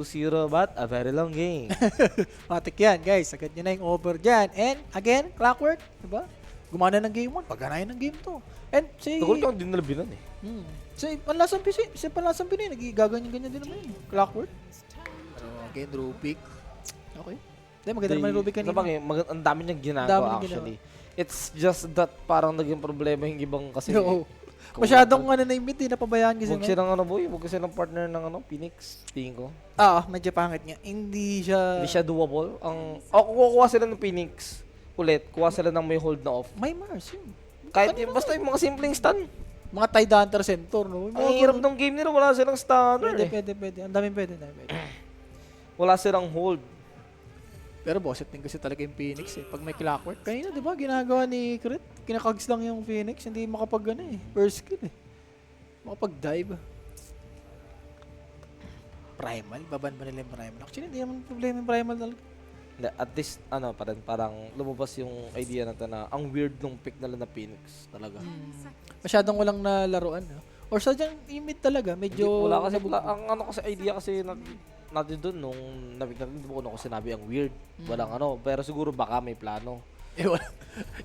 2-0 but a very long game. Matik yan, guys. Agad nyo na yung over dyan. And, again, clockwork, diba? Gumana ng game 1, pagganayan ng game 2. And, si... Tagol kang din nalabinan eh. Si Panlasang Pinoy, gaganyan-ganyan din naman yun. Clockwork. Pero, again, Rubik. Okay. Hindi, maganda naman yung Rubik kanina. Sabagay, ang dami niyang Dami ginagawa niyang actually. It's just that parang naging problema yung ibang kasi. Oo. Masyadong ano na yung mid, napabayaan kasi. Huwag silang ano boy, huwag silang partner ng ano, Phoenix, tingin ko. Medyo pangit niya. Hindi siya Doable. Kung kukuha sila ng Phoenix, ulit, kuha sila ng may hold na off. may Mars yun. Kahit yung, basta yung mga simpleng stun. Mga Tide Hunter Centaur, no? Ang hirap ng game nila, wala silang stunner Pwede. Ang daming pwede. Wala silang hold. Pero bosset din kasi talaga yung Phoenix eh. Pag may clockwork. Kanina, di ba, ginagawa ni Crit. Kinakags lang yung Phoenix. Hindi makapag first skill eh. Makapag-dive. Primal? Baban ba nila yung Primal? Actually, hindi naman problema yung Primal talaga. At least, parang lumabas yung idea na na ang weird nung pick nila na Phoenix talaga. Masyadong walang nalaruan. No? Or sadyang imit talaga. Medyo... Wala kasi, ang idea kasi natin doon nung nabig natin, hindi ko sinabi ang weird. Walang pero siguro baka may plano.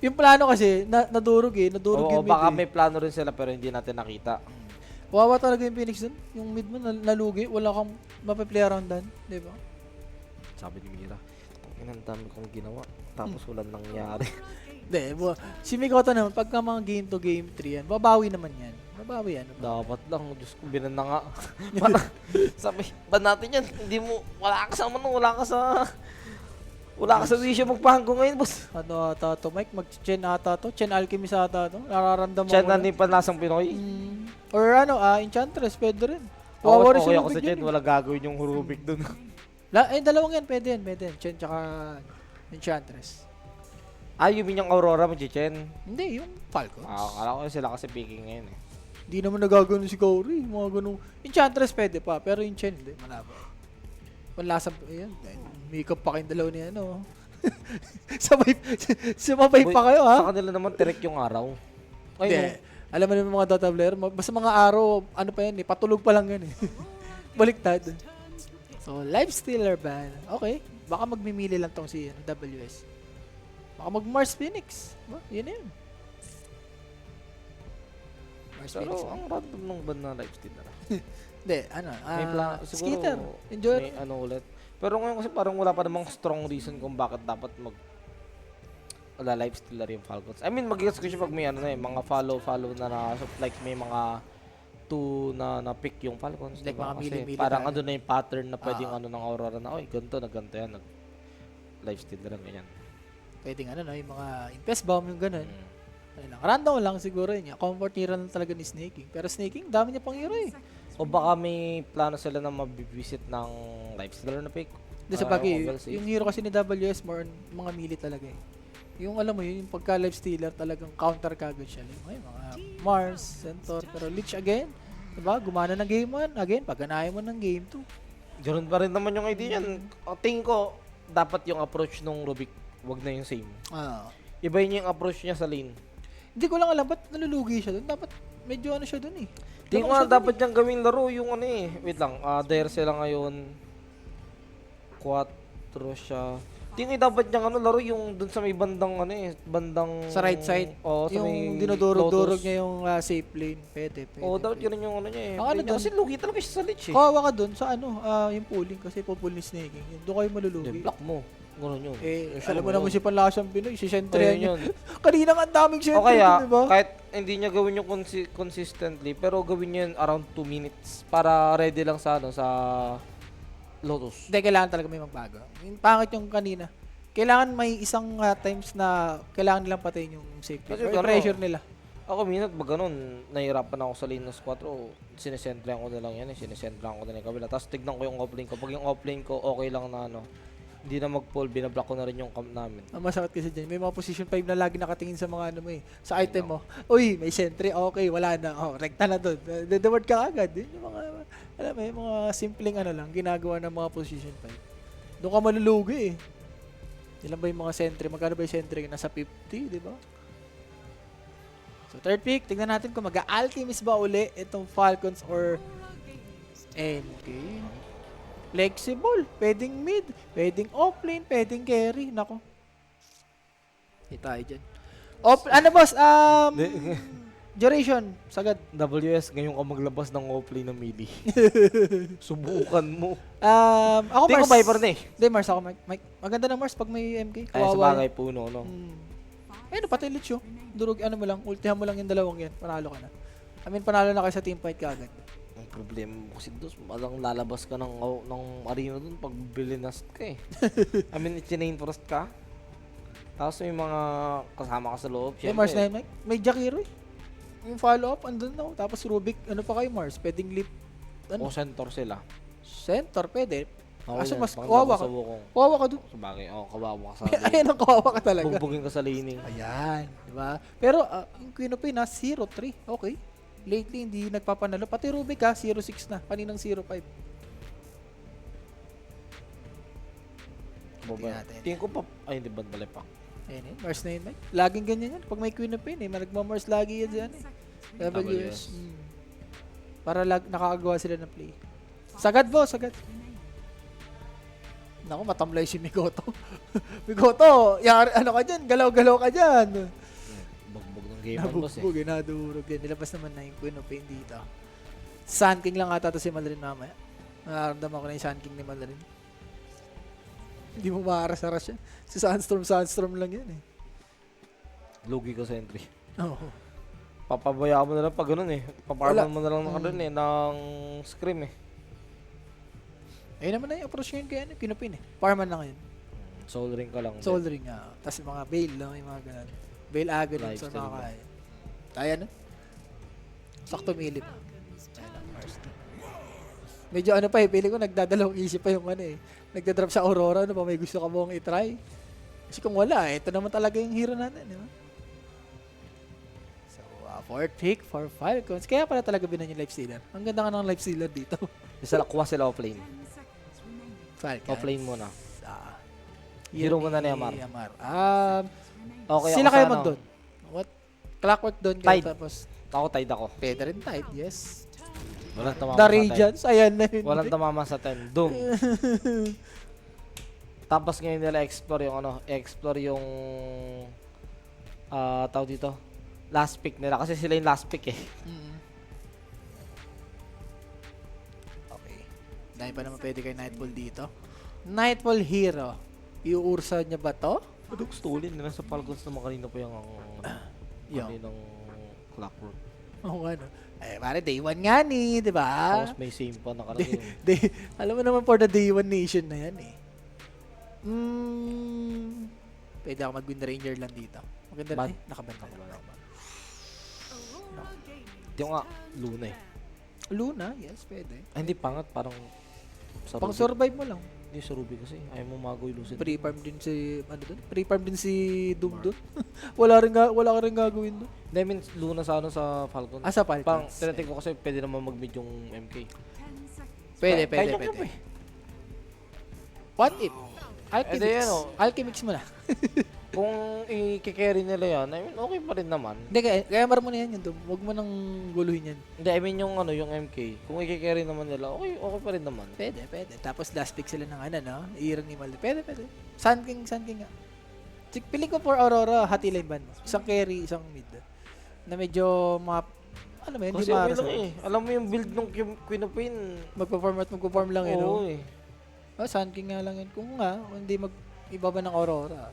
Yung plano kasi, nadurog nadurog yung mid baka may plano rin sila pero hindi natin nakita. Wawa talaga yung Phoenix dun. Yung mid mo, nalugi. Wala kang mape-play around dun. Di ba? Sabi ni Mira, ang dami kong ginawa. Tapos walang nangyari. Hindi, si Mikoto naman, pagka mga game to game 3 yan, babawi naman yan. Babawi yan. Dapat lang, Diyos ko, binan na nga. Sabi, ba natin yan? Hindi mo, wala ka sa wisyo magpahango ngayon, boss. Tato Mike, mag-Chen ata to. Chen Alchemist ata to. Nararamdaman Chen ko na ni Panlasang Pinoy. Or Enchantress, pwede rin. Okay ako sa Chen, wala gagawin yung Rubik dun. Dalawang yan, pwede yan. Chen tsaka Enchantress. You mean yung Aurora mo, Chen? Hindi, yung Falcons. Akala ko sila kasi picking ngayon eh. Hindi naman nagagano si Kaori. Mga ganun. Enchantress pwede pa, pero yung Chen hindi. Malabo. Panlasa, ayan. Makeup pa kayong dalaw niya, Sabay pa kayo, ha? Sa kanila naman, direct yung araw. Hindi. Alam mo naman mga Dota player, basta mga araw, pa yan eh, patulog pa lang yan eh. Baliktad. So, Lifestealer ban. Okay. Baka magmimili lang tong si WS. Baka mag-Mars Phoenix. Yun na yun. Mars Pero Phoenix. ang random nung ban na lifestealer. Hindi, may Skitter. Enjoy. May ulit. Pero ngayon kasi parang wala pa namang strong reason kung bakit dapat lifestealer yung Falcons. I mean, mag-guess ko siya pag may mga follow na so, like may mga 2 na pick yung Falcons. Like diba? mga mili-mili. Parang ano na yung pattern na pwedeng ng Aurora na, ganito yan. Lifestealer ganyan. Pwedeng yung mga Impest Bomb yung ganun. Random lang siguro yun. Comfort hero lang talaga ni Snaking. Pero Snaking, dami niya pang hero eh. O baka may plano sila na mabivisit ng lifestealer na pick. Hindi sa bagay, yung hero kasi ni WS more on mga melee talaga eh. Yung alam mo yun, yung pagka lifestealer talagang counter kagad siya. Yung mga Mars, Centaur, pero Lich again. Diba? Gumana ng game 1. Again, pagganayan mo ng game 2. Ganun pa rin naman yung idea niyan. Tingin ko, dapat yung approach nung Rubik, wag na yung same. Ibahin niya yung approach niya sa lane. Hindi ko lang alam, ba't nalulugi siya doon? Dapat medyo siya doon eh. Tingin ko dapat niyang gawing laro yung wait lang, there sila ngayon. 4 siya. Tingin dapat niyang laro yung dun sa may bandang sa right side. Sa yung may dinudurog-durog niya yung safe lane. Pwede. Dapat yun yung niya eh. Doon? Kasi lugi talaga siya sa Lich eh. Kawawa ka doon sa yung pooling kasi pupull ni Snaking. Doon kayo malulugi. Block mo. Ganun yun. Alam mo naman si Panlasang Pinoy, si Sentry yun. Kanina nga ang daming Sentry, okay, diba? Kahit hindi niya gawin yung consistently, pero gawin niya yun around 2 minutes para ready lang sa Lotus. Hindi, kailangan talaga may magbago. Yung pangit yung kanina. Kailangan may isang times na kailangan nilang patayin yung safety. Kasi pressure nila. Ako minat ba ganun, nahirapan ako sa lane ng squad sinesentryan ko na lang yan sinesentryan ko na yung kabila. Tapos tignan ko yung offlane ko. Pag yung offlane ko okay lang na hindi na mag-pull, binablock ko na rin yung camp namin. Ang masakit kasi dyan, may mga position 5 na lagi nakatingin sa mga sa item mo. Uy, may sentry, okay, wala na. Rekta na doon. The word ka agad. Yung mga, alam mo, yung mga simpleng ginagawa ng mga position 5. Doon ka malulugi eh. Ilan ba yung mga sentry? Magkano ba yung sentry? Nasa 50, di ba? So, third pick, tignan natin kung mag-alchemist ba uli itong Falcons or NK. Flexible. Pwedeng mid. Pwedeng offlane. Pwedeng carry. Nako. Hindi tayo dyan. Ano boss? Duration. Sagad. WS, ngayon ka maglabas ng offlane na melee. Subukan mo. Ako Hindi ko Mars. Viper na eh. Hindi, Mars ako. Maganda ng Mars pag may MK. Ay, sa Kawawa. bagay puno, no? Ayun, pati Lich yun. Durog, ano mo lang. Ultihan mo lang yung dalawang yan. Panalo ka na. Panalo na kayo sa team fight kagad. Ang problema mo kasi dos, malang lalabas ka ng arena dun pag bilinast ka eh. I mean, itinain first ka. Tapos may mga kasama ka sa loob. Okay, Mars na yun, Mike. May Jakiro eh. Yung follow-up, andun na. Tapos Rubik, ano pa kayo, Mars? Pwedeng leap. O center sila. Center, pwede. Kaso mas Baka kawawa labas ka. sa bukong. Kawawa ka dun. Sa bagay, kawawa ka sa Ayun ang kawawa ka talaga. Bugbugin ka sa laning. Ayan, di ba? Pero yung Queen of Pain, 0-3. Okay. Lately, hindi nagpapanalo. Pati Rubik ha, 0-6 na. Kaninang 0-5. Baba. natin. Tingin ko pa, ay hindi ba balik pa? Ayun eh, Mars na yun, Mike. Laging ganyan yan. Pag may Queen of Pain eh, nagmamars lagi yan dyan eh. WS. Para nakakagawa sila ng play. Sagad po, sagad. Naku, matamlay si Mikoto. Mikoto, ano ka dyan? Galaw-galaw ka dyan. Bugbog ng game on boss eh. Nabugbog, nadurog yan. Nilabas naman na yung Queen of Pain dito. Sun King lang ata to si Malarin mamaya. Nararamdaman ko na yung Sun King ni Malarin. Hindi mo maaras-aras yan. Si Sunstorm lang yan eh. Lugi ka sa entry. Oo. Papabayaan mo na lang pag ganun eh. Paparman mo na lang ng scream eh. Ayun naman na yung approach ngayon kaya Queen of Pain eh. Farman lang yun. Soul ring ka lang. Soul Ring nga. Tapos mga Veil lang, yung mga ganun. Veil Agony sa Lifestyle mga ba? kaya. Kaya na. Sakto milip. Medyo ano pa eh, pili ko nagdadalawang isip pa yung ano eh. Nagdadrop sa Aurora, ano pa may gusto ka mong itry? Kasi kung wala, ito naman talaga yung hero natin, di ba? So, fourth pick for Falcons. Kaya pala talaga binan yung Lifestealer. Ang ganda nga ng Lifestealer dito. Isa kuha sila offlane. Falcons. Offlane muna. Ah, Hero mo na ni Amar. Okay, Sila ako kayo sa mag doon. What? Clockwork doon kayo Tide. tapos Ako tide ako. pwede rin Tide, yes. Walang tamama The sa 10. Radiance, ayan na yun. Walang tamama sa 10. Doom. Tapos ngayon nila explore yung tawag dito. Last pick nila kasi sila yung last pick eh. Okay. Dahil pa naman pwede kay Nightfall dito. Nightfall Hero. Iuursa niya ba to? Ano gusto ulit nila sa Falcons naman kanina pa yung Yung. kaninang clockwork. Oo nga no. Eh, pare day 1 nga ni, di ba? Tapos may same pa nakalagay. Alam mo naman for the day 1 nation na yan eh. Pwede ako mag-Wind Ranger lang dito. Maganda Ban? rin. Nakabanta ko lang. Hindi ko nga, Luna eh. Luna, yes, pwede. Ay, hindi pangat, parang sa Pang Ruby. survive mo lang. Hindi sa Ruby kasi, ayaw mo magoy lucid. Pre-farm din si, ano dun? Pre-farm din si Doom dun. wala ka rin gagawin dun. Hindi, I mean, Luna sa sa Falcon. Sa Falcons. Parang, tinatig ko kasi pwede naman mag-mid yung MK. Pwede. Kahit yung eh. What if? Alchemix. Eh, di yan, oh. Alchemix mo na. Kung i-carry nila yan, I mean, okay pa rin naman. Hindi, kaya mar mo na yan yun, Dom. Huwag mo nang guluhin yan. Hindi, I mean yung yung MK, kung i-carry naman nila, okay pa rin naman. Pwede. Tapos last pick sila ng no? Iirang ni Malde. Pwede. Sun King nga. Piling ko for Aurora, hati line ban mo. Isang carry, isang mid. Na medyo hindi Kasi okay maras. lang eh. Alam mo yung build ng Queen of Pain. Magpo-form lang yun. Oo No? eh. Sun King nga lang yun. Kung nga, hindi iba ba ng Aurora?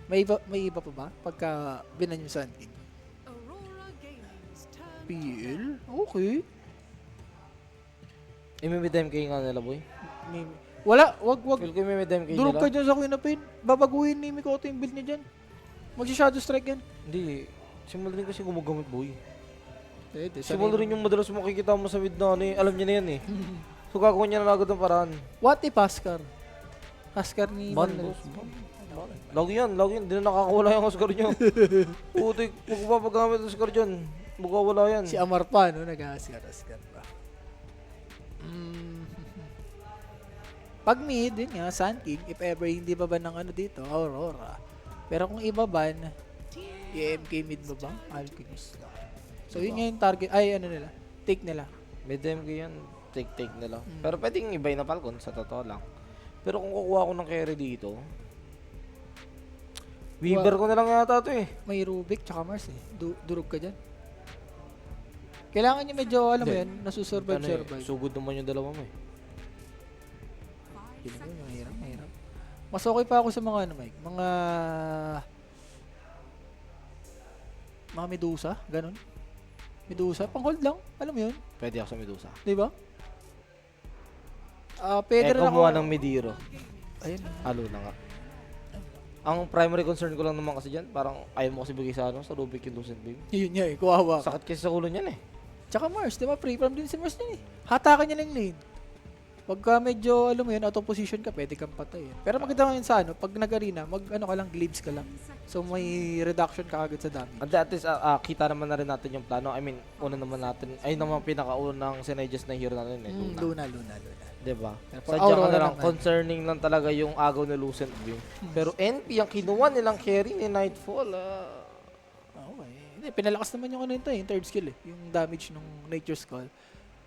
May iba pa ba? Pagka binan yung Sun King. PL? Okay. Imimid MK nga nila, boy. Wala, wag. Feel ko imimid MK Durog ka nila. dyan sa Queen of Pain. Babaguhin ni Mikoto yung build niya dyan. Magsi-shadow strike yan. Hindi. Simula rin kasi gumagamit, boy. Pwede. Simula rin yung madalas makikita mo sa mid na ano eh. Alam niya na yan eh. So gagawin niya na agad ng paraan. What if Huskar? Huskar ni Ban, Malde. boss. Lagi yan. Hindi na nakakawala yung Oscar niyo. Putik, magpapagamit ng Oscar dyan. Magkawala yan. Si Amar pa, no? Nag-Huskar pa. Pag mid, din nga, Sun King, if ever hindi ba ng dito, Aurora. Pero kung iba ban, EMK mid mo ba? Alchemist. So yun nga yung target, nila, take nila. Mid MK yan. take nila. Pero pwedeng ibay na Falcon, sa totoo lang. Pero kung kukuha ko ng carry dito, Weaver ko na lang yata ito eh. May Rubik tsaka Mars eh. Durog ka dyan. Kailangan niya medyo, alam mo Hindi. yan, nasusurvive. Ano eh, sugod naman yung dalawa mo eh. Feeling ko, mahirap. Mas okay pa ako sa mga ano, Mike, mga Medusa, ganun. Medusa, pang hold lang, alam mo yun, Pwede ako sa Medusa. di ba? Pwede rin ako. Kumuha ng Mediro. Ayun. Halo na nga. Ang primary concern ko lang naman kasi dyan, parang ayaw mo kasi bigay sa Rubik yung Lucent Beam. Yun niya eh, kuwawa ka. Sakit kasi sa ulo niyan eh. Tsaka Mars, di ba? Free-farm din si Mars niya eh. Hatakan niya lang yung lane. Pagka medyo, alam mo yun, out of position ka, pwede kang patay. Pero maganda ngayon sa pag nag-arena, ano ka lang, glibs ka lang. So may reduction ka agad sa damage. At at least, kita naman na rin natin yung plano. I mean, una naman natin, ay naman pinakaunang sinuggest na hero natin eh. Luna. Diba? Pero for Sadya ka Aurora na lang, naman. concerning lang talaga yung agaw ni Lucent Beam. Pero NP, ang kinuha nilang carry ni Nightfall, Okay. Hindi, pinalakas naman yung yung third skill eh. Yung damage ng Nature's Call.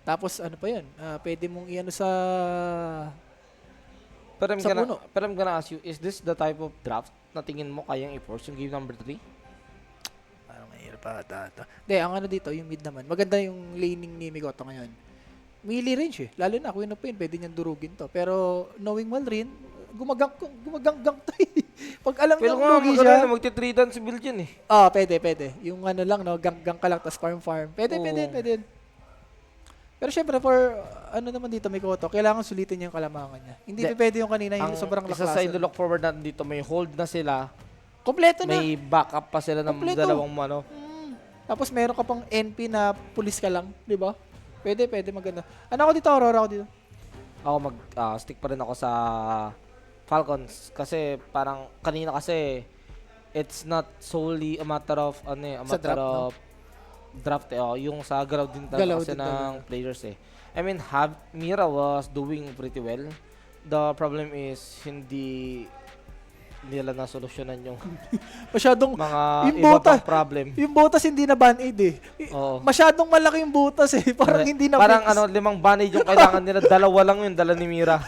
Tapos ano pa yun? Pwede mong iano sa Sa puno. Pero I'm gonna ask you, is this the type of draft na tingin mo kayang i-force yung game number 3? parang mahirap pa ata. Hindi, ang ano dito, yung mid naman. Maganda yung laning ni Migoto ngayon. Melee range eh. Lalo na, Queen of Pain, pwede niyang durugin to. Pero knowing well rin, gumaganggang to eh. Pag alam Pero niyang kung lugi maganda siya, na magti-3 dance si Bill dyan eh. pwede. Yung ano lang, no, gang ka lang, tas farm. Pwede. Pero syempre, for ano naman dito, Migoto, kailangan sulitin niya yung kalamangan niya. Hindi Hindi. pwede yung kanina, yung Ang sobrang isa sa laklasan. look forward natin dito, may hold na sila, Kompleto na. may backup pa sila ng Kompleto. dalawang Tapos meron ka pang NP na pulis ka lang, di ba? Pwede, maganda. Ano ako dito, Aurora ako dito. Ako stick pa rin ako sa Falcons kasi parang kanina kasi it's not solely a matter of a Sa matter draft, of draft yung sa galaw din talaga Galaw kasi din ng talaga. players eh. I mean, Mira was doing pretty well. The problem is hindi nila nasolusyonan yung Masyadong, mga yung iba butas, pang problem. yung butas hindi na band-aid eh. Oo. Masyadong malaki yung butas eh. Parang hindi na Parang fix. 5 band-aid yung kailangan nila, 2 lang yun, dala ni Mira.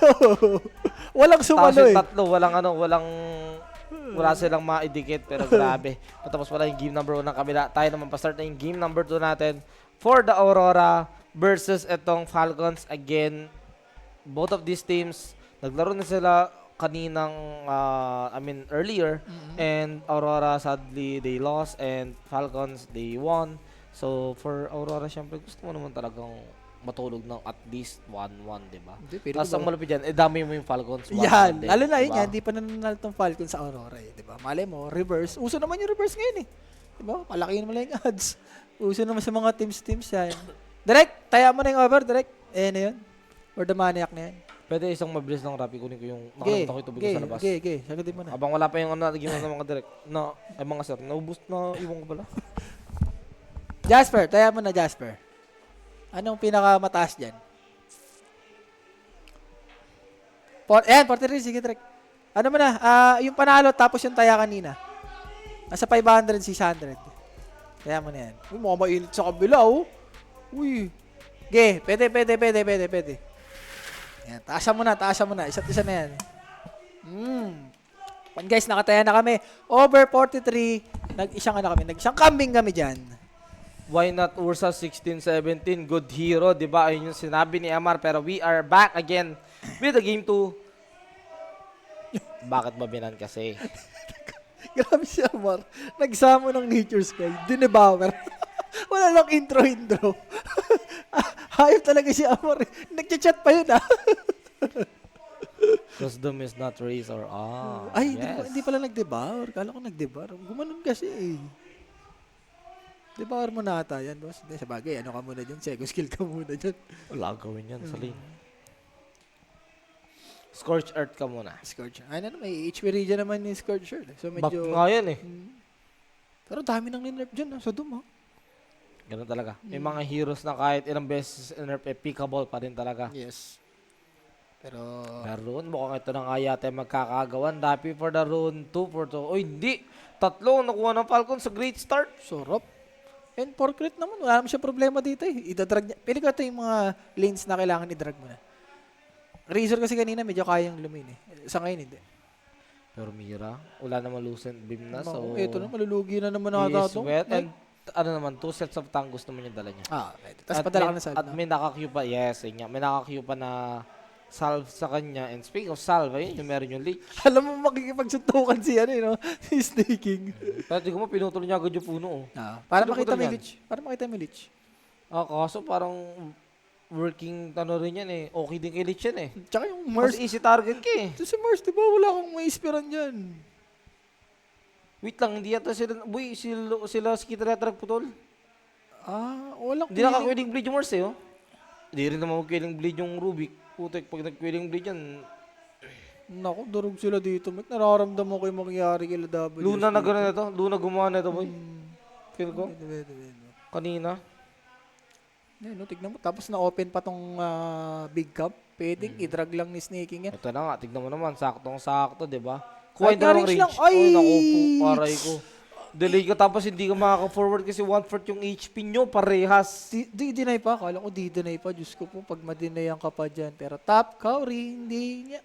Walang Tapos sumalo yung eh. 3, wala silang maidikit, pero grabe. Tapos wala yung game number 1 ng kabila. Tayo naman pa-start na yung game number 2 natin for the Aurora versus etong Falcons. Again, both of these teams, naglaro na sila kaninang, earlier. And Aurora, sadly, they lost. And Falcons, they won. So, for Aurora, syempre, gusto mo naman talagang matulog ng at least 1-1, diba? Hindi, pwede Tapos ko ang malupit dyan, dami mo yung Falcons. 1-1 Yan, din, lalo na yun diba? yan, hindi pa nananalo tong Falcon sa Aurora eh, di ba? Malay mo, reverse. Uso naman yung reverse ngayon eh. Di ba? Malaki naman lang yung odds. Uso naman sa mga teams yan. Direct, taya mo na yung over, direct. Na yun. Or the maniac na yan. Pwede isang mabilis lang rapi, kunin ko yung Okay, nakalimutan ko ito bigay sa labas. okay. Sagutin mo na. Habang wala pa yung naging ng mga direct. Mga sir, naubos na iwan ko pala. Jasper, taya mo na Jasper. Anong pinakamataas dyan? 43, sige direct. Ano mo na, yung panalo tapos yung taya kanina. Nasa 500, 600. Taya mo na yan. Uy, mukhang mainit sa kabila, oh. Uy. Okay, pwede. Yan, taasan mo na. Isa't isa na yan. Pan guys, nakataya na kami. Over 43. Nag-isang kambing kami dyan. Why not Ursa 16-17? Good hero, di ba? Ayun yung sinabi ni Amar. Pero we are back again with the game 2. Bakit ba binan kasi? Grabe si Amar. Nagsamo ng Nature Sky. Dinebawer. Wala lang intro. Hayop talaga si Amar. Nagchat pa yun Custom is not race or Ay, yes. hindi pala nag-devour. Kala ko nag-devour. Gumanon kasi eh. Devour mo na ata yan, boss. Hindi, sa bagay. Ano ka muna dyan? Second skill ka muna dyan. Wala gawin yan sa lane. Scorch Earth ka muna. Scourge. Ay, ano, may HP region naman yung Scourge Earth. So Buff medyo... nga yan eh. Pero dami nang ninnerf dyan. Sa Doom, ha? Ganun talaga. May mga heroes na kahit ilang beses nerf, pickable pa rin talaga. Yes. Pero... Rune, mukhang ito na nga yata yung magkakagawan. Happy for the Rune 2 for 2. Oy, hindi! 3 nakuha ng Falcon sa great start. Sorop. And for crit naman, wala naman siya problema dito eh. Idadrag niya. Pili ko ito yung mga lanes na kailangan i-drag mo na. Razor kasi kanina medyo kayang lumin eh. Sa ngayon hindi. Pero Mira, wala naman Lucent Beam na. So, Ito na, malulugi na naman he ata is ito. wet. And ano naman, 2 sets of tangos naman yung dala niya. Pwede. Tapos padala ka na salve At na. may naka-queue pa, yes, yun nga. May naka-queue pa na salve sa kanya. And speaking of salve, ayun, yung meron yung leech. Alam mo, makikipagsuntukan si ano, no? Si Snaking. Pero tingnan mo, pinutol niya agad yung puno. Oh. Para Sino makita putol mo yan? yung leech. Para makita mo yung leech. Kaso parang working ano rin yan eh. Okay din kay leech yan eh. Tsaka yung Mas Mars. easy target ka eh. Ito si Mars, di ba? Wala akong maispiran dyan. Wait lang, hindi yata sila, boy, sila Skitter yata nagputol. Walang Hindi naka-quelling bleed yung Mars eh, oh. Hindi rin naman mag-quelling bleed yung Rubik. Putek, pag nag-quelling bleed yan, Naku, durog sila dito. Mike, nararamdaman ko yung mangyayari kila W. Luna na gano'n na ito. Luna gumawa na ito, boy. Feel ko. Pwede. Kanina. No, tignan mo. Tapos na-open pa tong big cup. Pwedeng i-drag lang ni Snaking yan. Ito na nga, tignan mo naman. Saktong-sakto, di ba? Ay, Kuha yung dalawang na-range range. lang. Ay! Oh, naku po, aray ko. Delay ka tapos hindi ka makaka-forward kasi 1/4 yung HP nyo, parehas. Di-deny pa. Kala ko di-deny pa. Diyos ko po, pag ma-deny ka pa dyan. Pero top Cowrie, hindi niya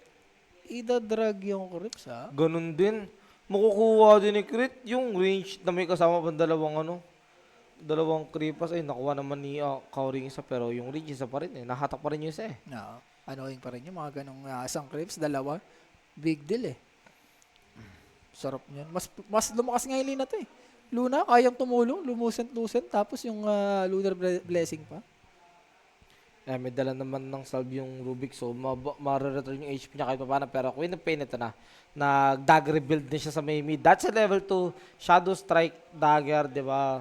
ida-drag yung Crips, ha? Ganun din. Makukuha din ni Crit yung range na may kasama pang dalawang creepas. Ay, nakuha naman ni Cowring isa pero yung range isa pa rin eh. Nahatak pa rin yung isa eh. No. Annoying pa rin yung mga ganong isang Crips. Dalawa. Big deal eh. Sarap niyan. Mas lumakas nga yung lane na to eh. Luna, kayang tumulong. Lumusent. Tapos yung Lunar Blessing pa. May dala naman ng salve yung Rubik so ma-return yung HP niya kahit pa paano. Pero Queen of Pain ito na. Nag-dagger rebuild din siya sa may mid. That's a level 2 Shadow Strike dagger, di ba?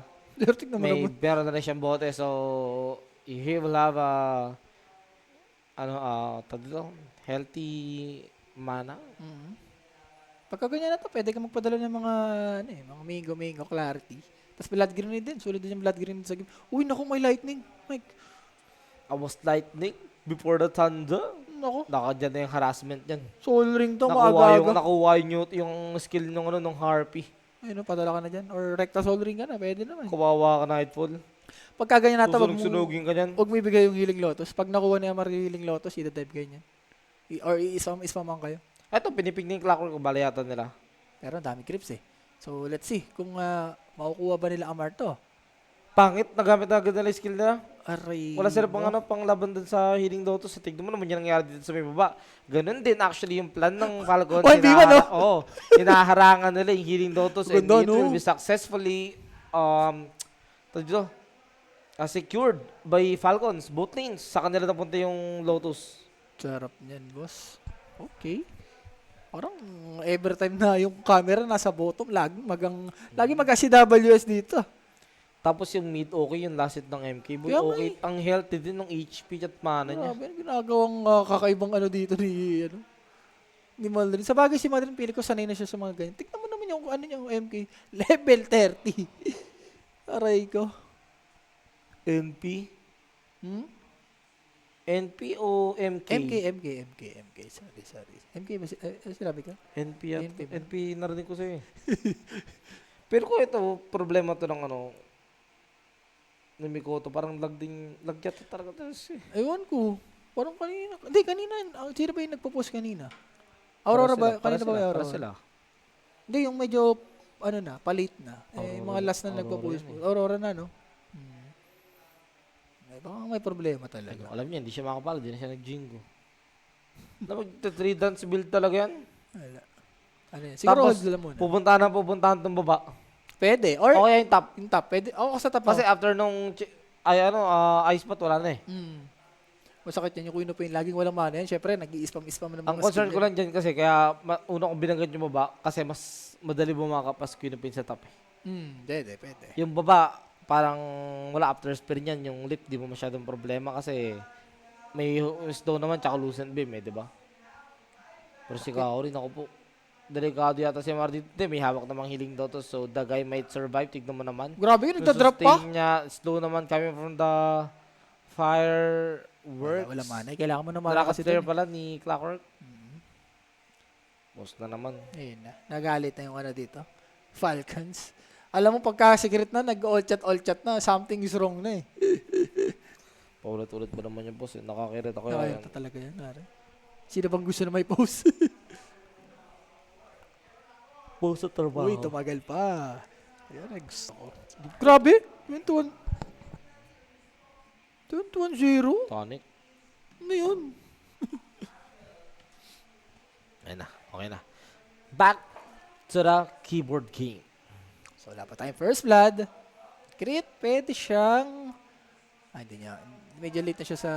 May meron na rin siyang bote so he will have healthy mana. Pagka ganyan na to, pwede ka magpadala ng mga Mingo Clarity. Tapos Blood Grenade din. Sulit din yung Blood Grenade sa game. Uy, naku, may lightning. Mike. I was lightning before the thunder. Naku, Dyan na yung harassment yan. Soul Ring to, Nakuha maaga-aga. yung skill nung Harpy. Ayun, padala ka na dyan. Or Recta Soul Ring ka na, pwede naman. Kuwawa ka Nightfall. Pagka ganyan natin, Sunugin ka dyan. huwag mo ibigay yung Healing Lotus. Pag nakuha niya yung Healing Lotus, ida-dive ganyan. Or i-spam kayo. Eto, pinipig na yung Clockwork ko. Balayatan nila. Pero ang dami creeps eh. So, let's see kung makukuha ba nila Amar to. Pangit, nagamit na agad nila yung skill nila. Aray. Wala sila pang laban dun sa Healing Lotus. Sa tignan mo naman yung nangyari dito sa may baba. Ganun din actually yung plan ng Falcon. Oy, di ba, no? Oo. Hinaharangan nila yung Healing Lotus and Ganda, it will no? be successfully secured by Falcons. Both lanes. Sa kanila napunta yung Lotus. Sarap niyan, boss. Okay. Parang every time na yung camera nasa bottom, lagi mag-CWS dito. Tapos yung mid, okay yung last hit ng MK. Boy, Kaya okay. Ang healthy din ng HP at mana niya. Grabe, ginagawang kakaibang dito ni Maldrin. Sa bagay si Maldrin, pili ko sanay na siya sa mga ganyan. Tignan mo naman yung MK. Level 30. Aray ko. NP? NP o MK? MK. Sorry. MK ba sinabi ka? NP at NP ba? NP narinig ko sa'yo eh. Pero kung ito, problema to ng ng Mikoto, parang lagyat talaga to eh. Ewan ko. Parang kanina. Hindi, kanina. Sino ba yung nagpo-post kanina? Aurora ba? Kanina ba yung Aurora? Para sila. Hindi, yung medyo, palit na. Mga Aurora, last na Aurora nagpo-post. yun Aurora na, no? Baka may problema talaga. Alam niya, hindi siya makapala, hindi na siya nag-jingo. Mag-3 dance build talaga yan. Wala. Yan? Siguro Tapos, hold lang muna. pupuntahan itong baba. Pwede. Or, Okay yung top. yung top. Pwede. Ako sa top. Kasi after nung, ice pot, wala na eh. Masakit yan yung Queen of Pain. Laging walang mana yan. Siyempre, nag-i-spam ng mga Ang concern skill ko lang dyan kasi, kaya una kong binanggit yung baba, kasi mas madali bumakapas Queen of Pain sa top eh. Pwede. Yung baba, parang wala after spear niyan. Yung lip, di mo masyadong problema kasi may snow naman tsaka lucent beam eh, di ba? Pero si Kaori, naku po. Delikado yata si Marty. Hindi, may hawak namang healing dito. So, the guy might survive. Tignan mo naman. Grabe yun, nagda-drop pa. Sustain niya, slow naman coming from the fireworks. Wala mana. Kailangan mo na mana kasi Naka-flare dun. pala ni Clockwork. Boss na naman. Ayun na. Nagalit na yung dito. Falcons. Alam mo, pagka secret na, all chat na, something is wrong na eh. Paulit-ulit ba naman yung boss? Nakakirit ako yan. Nakayata talaga yan, pare. Sino bang gusto na may post? Post sa trabaho. Uy, tumagal pa. Ayan, gusto ko. Grabe, 21. 21-0? Tonic. Ano yun? Ayun na. Okay na. Back to the keyboard game. So, wala pa tayong first blood. Crit, pwede siyang... hindi niya. Medyo late na siya sa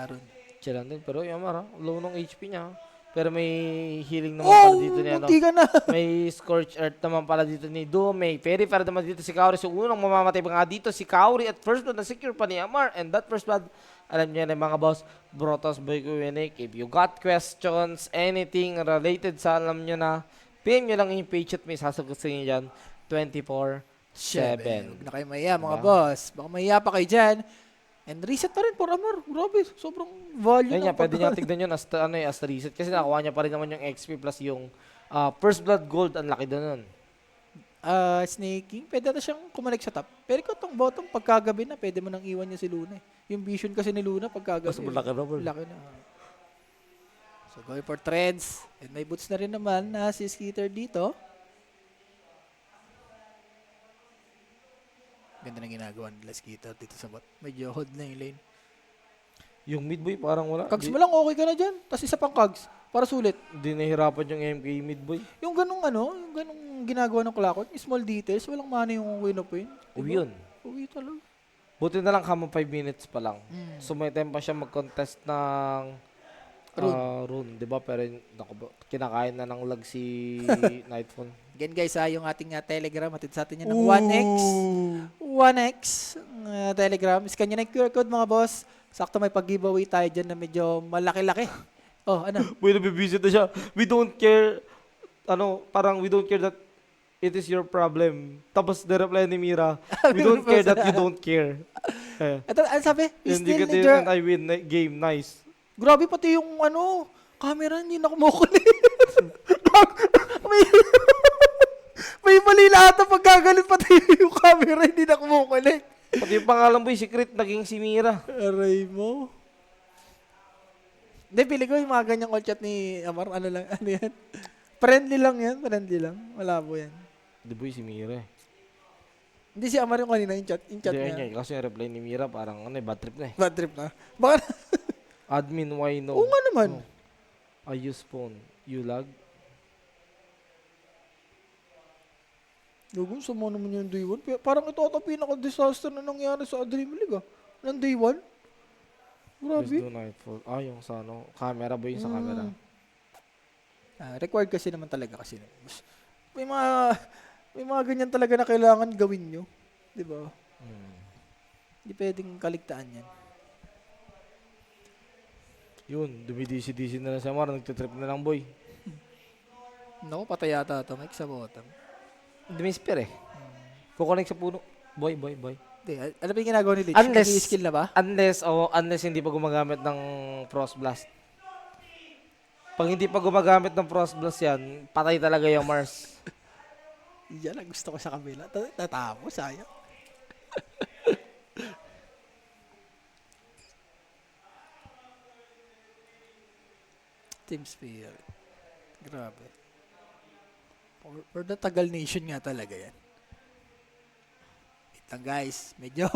rune. Chill din. Pero Yamar, low ng HP niya. Pero may healing naman pala dito ni ano. Munti ka na. May Scorch Earth naman pala dito ni Dume. Pero para naman dito si Kaori. So unang mamamatay pa nga dito si Kaori at first blood na secure pa ni Amar. And that first blood, alam niyo na mga boss, Brotos Boy Kuwinik. If you got questions, anything related sa alam niyo na, PM nyo lang yung page at may sasagot sa inyo dyan 24/7. Huwag na kayo mahiya, mga Diba? boss. Baka mahiya pa kayo dyan. And reset pa rin for Amar. Grabe, sobrang value Ayun ng nga, pwede niya tignan yun as, as reset. Kasi nakuha niya pa rin naman yung XP plus yung first blood gold. Ang laki doon nun. Snaking, pwede na siyang kumonek sa top. Pero ikaw tong bottom, pagkagabi na, pwede mo nang iwan niya si Luna. Yung vision kasi ni Luna, pagkagabi. Mas malaki na, bro. Laki na. So, going for treads. And may boots na rin naman na si Skeeter dito. Ganda na ginagawa nila Skeeter dito sa bot. Medyo hold na yung lane. Yung mid boy parang wala. Kags mo lang, okay ka na dyan. Tapos isa pang kags. Para sulit. Hindi nahirapan yung MK mid boy. Yung ganung yung ganung ginagawa ng Clockwork, yung small details, walang mana yung win of win. Uwi yun. Uwi talaga. Buti na lang kamo 5 minutes pa lang. Mm. So may time pa siya mag-contest ng rune, 'di ba? Pero kinakain na ng lag si Nightfall. Again guys, yung ating Telegram, atid sa atin yan ng 1x. 1x Telegram. Scan nyo na yung QR code mga boss. Sakto may pag-giveaway tayo dyan na medyo malaki-laki. Oh, ano? Boy, nabibisit na siya. We don't care, parang we don't care that it is your problem. Tapos the reply ni Mira, we don't care that you don't care. Ito, ano sabi? We Hindi still ka need din your... I win game, nice. Grabe pati yung camera, hindi na kumukulit. may, may mali lahat ang pagkagalit pati yung camera, hindi na kumukulit. Pati yung pangalan boy, secret, naging si Mira. Aray mo. Hindi, pili ko yung mga ganyang all chat ni Amar. Ano yan? Friendly lang yan, friendly lang. Malabo yan. Di boy, si Mira eh. Hindi si Amar yung kanina, yung chat Hindi niya. niya. Kasi yung reply ni Mira, parang bad trip na eh. Bad trip na. Baka Admin, why no? oo nga naman. I use phone. You lag? Lugun, sama naman yung day 1. Parang ito ata pinaka-disaster na nangyari sa Dream League Ng day 1. Please Grabe. do Nightfall. Yung sa camera ba yung sa camera? Required kasi naman talaga kasi. May mga ganyan talaga na kailangan gawin nyo. Di ba? Hindi pwedeng kaligtaan yan. Yun, dumidisi-disi na lang si Amar. Nagtitrip na lang boy. Naku, patay yata ito. Mike sa bottom. Dumisper eh. Kukonek sa puno. Boy. Hindi, ano ba yung ginagawa ni Lich? Unless- Nag-i-skill na ba? Unless hindi pa gumagamit ng Frost Blast. Pag hindi pa gumagamit ng Frost Blast yan, patay talaga yung Mars. Yan ang gusto ko sa kabila. Tatapos, sayang. Team Spirit. Grabe. For the Tagal Nation nga talaga yan. Wait lang guys. Medyo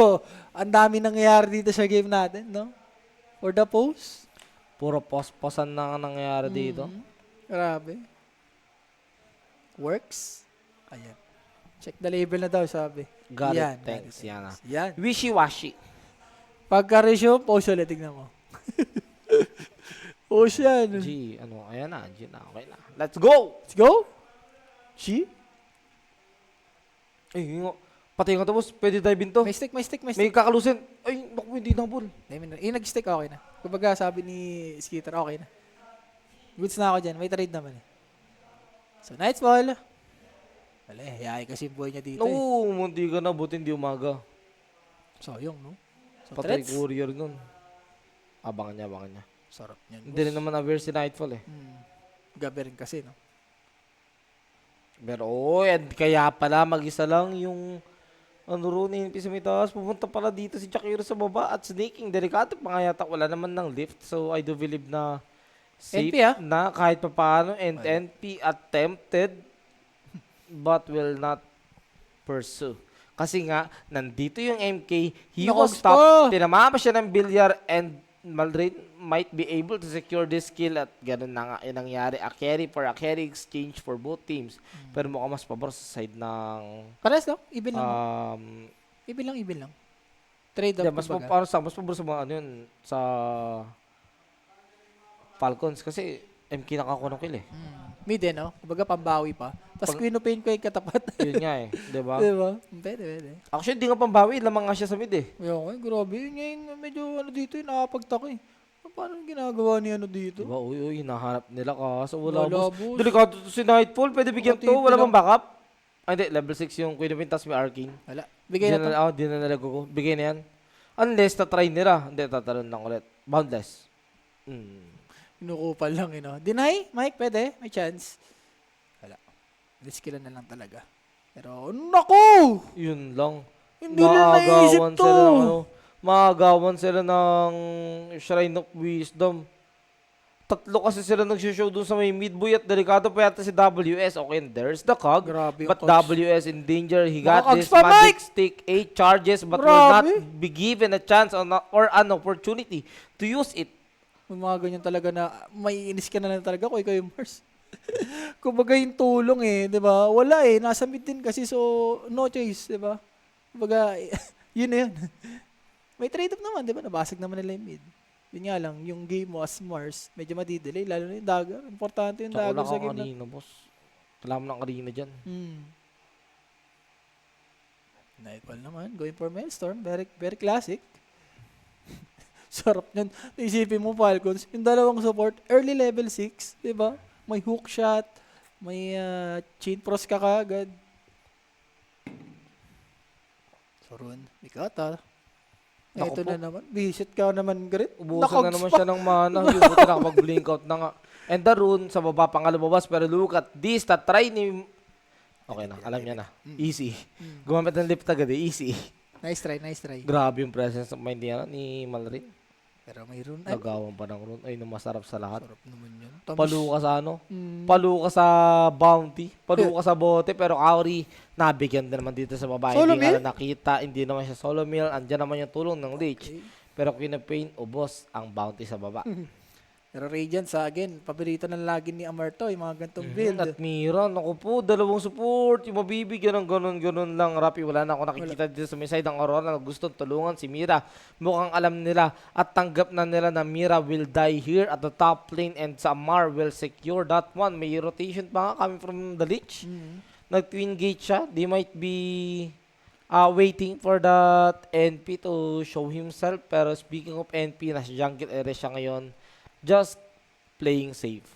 ang dami nangyayari dito sa game natin, no? For the post. Puro posan na ang nangyayari dito. Grabe. Works. Ayan. Check the label na daw, sabi. Got Yan, it, thanks. got it, Yan na. Yan. Wishy-washy. Pagka-resume, post ulit. Tignan mo. Post yan. G, ayan na, G na, okay na. Let's go! Let's go. She? Ay, patay nga tapos, pwede dive in to. May stick. May kakalusin. Ay, naku, hindi na ball. Yung nag-stick, okay na. Kumbaga, sabi ni Skeeter, okay na. Goods na ako dyan. May trade naman eh. So, Night's Ball. Wala eh. Hayay kasi yung buhay niya dito eh. No, munti ka na, buti hindi umaga. Sayang, no? So, Patay threats. courier nun. Abangan niya. Sarap niyan. Hindi rin naman aware si Nightfall eh. Gabi rin kasi, no? Pero, and kaya pala mag-isa lang yung ano ron, NP sa may taas. Pumunta pala dito si Jakiro sa baba at snaking. Delikado pa nga yata. Wala naman ng lift. So, I do believe na safe NP, ah? na kahit pa paano. And Wala. NP attempted but will not pursue. Kasi nga, nandito yung MK. He was Nakogs stopped. pa. Tinamama siya ng bilyar and Maldrain might be able to secure this kill at ganun na nga yung nangyari. A carry for a carry exchange for both teams. Pero mukhang mas pabor sa side ng Pares lang, even lang. Even lang. Trade yeah, up, mas kumbaga. mas pabor sa mga ano yun, sa Falcons kasi MK nakakuha ng kill eh. Mid eh, no? Kumbaga pambawi pa. Tapos Pag- Queen of Pain ko yung katapat. Yun nga eh, 'di ba? Diba? Pwede. Actually, di nga pambawi, lamang nga siya sa mid eh. Ayun, grabe. Yun ngayon, medyo ano dito, nakapagtaka eh. Paano ginagawa ni ano dito? Diba? Uy, hinahanap nila kaso wala Wala, boss. boss. Delikado to si Nightfall, pwede bigyan Konti to, wala lang. bang backup? Ah, hindi, level 6 yung Queen of Pain, tas may Arcane. Wala. Bigay na to. Di na nalago ko. Bigay na yan. Unless na-try nila. Hindi, tatalon lang ulit. Boundless. Inukupal lang, no? Deny? Mike, pwede? May chance. Wala. Riskilan na lang talaga. Pero, naku! Yun lang. Hindi na naisip to! Sila ng ano, maagawan sila ng Shrine of Wisdom. Tatlo kasi sila nagsishow dun sa may midboy at delikado pa yata si WS. Okay, and there's the cog. Grabe yung But cogs. WS in danger. He got Nakakags this pa, magic Mike! stick, 8 charges, but will not Grabe. be given a chance or an opportunity to use it. May mga ganyan talaga na may inis ka na lang talaga kung ikaw yung Mars. Kumbaga yung tulong eh, di ba? Wala eh, nasa mid din kasi so no choice, di ba? Kumbaga, yun na yun. May trade-off naman, di ba? Nabasag naman nila yung mid. Yun nga lang, yung game mo as Mars, medyo madidelay, lalo na yung dagger. Importante yung Tsaka dagger wala sa kang game na. arena, boss. Kailangan mo ng arena dyan. Nightfall naman, going for Maelstrom, very, very classic. Sarap niyan. Isipin mo, Falcons, yung dalawang support, early level 6, di ba? May hook shot, may chain pros ka kagad. So, Ron, Mikata. Naku Ito po. na naman. Visit ka naman, Grit. Ubusan na naman siya ng mana. Yung buti nakapag-blink out na nga. And the rune sa baba pang lumabas. Pero look at this. Try ni... Okay na. Alam niya na. Easy. Gumamit ng lift agad eh. Easy. Nice try, nice try. Grabe yung presence of mind niya ni Malrin. Pero may rune. Ay, Nagawang pa ng rune. Ay, nung masarap sa lahat. sarap naman yun. Tamis. Palu ka sa ano? Mm. Palu ka sa bounty. Palu ka sa bote. Pero Kauri, nabigyan din naman dito sa baba. Solo Hindi nga meal? na nakita. Hindi naman siya solo meal. Andyan naman yung tulong ng Lich. Okay. Pero Queen of Pain, ubos ang bounty sa baba. Pero Radiant again, paborito ng lagi ni Amarto, yung mga gantong build. At Mira, naku po, dalawang support. Yung mabibigyan ng ganun-ganun lang. Rapi, wala na ako nakikita dito sa may side ng Aurora na gusto tulungan si Mira. Mukhang alam nila at tanggap na nila na Mira will die here at the top lane and Samar will secure that one. May rotation pa nga coming from the Lich. Nag-twin gate siya. They might be waiting for that NP to show himself. Pero speaking of NP, nasa jungle area siya ngayon. Just playing safe.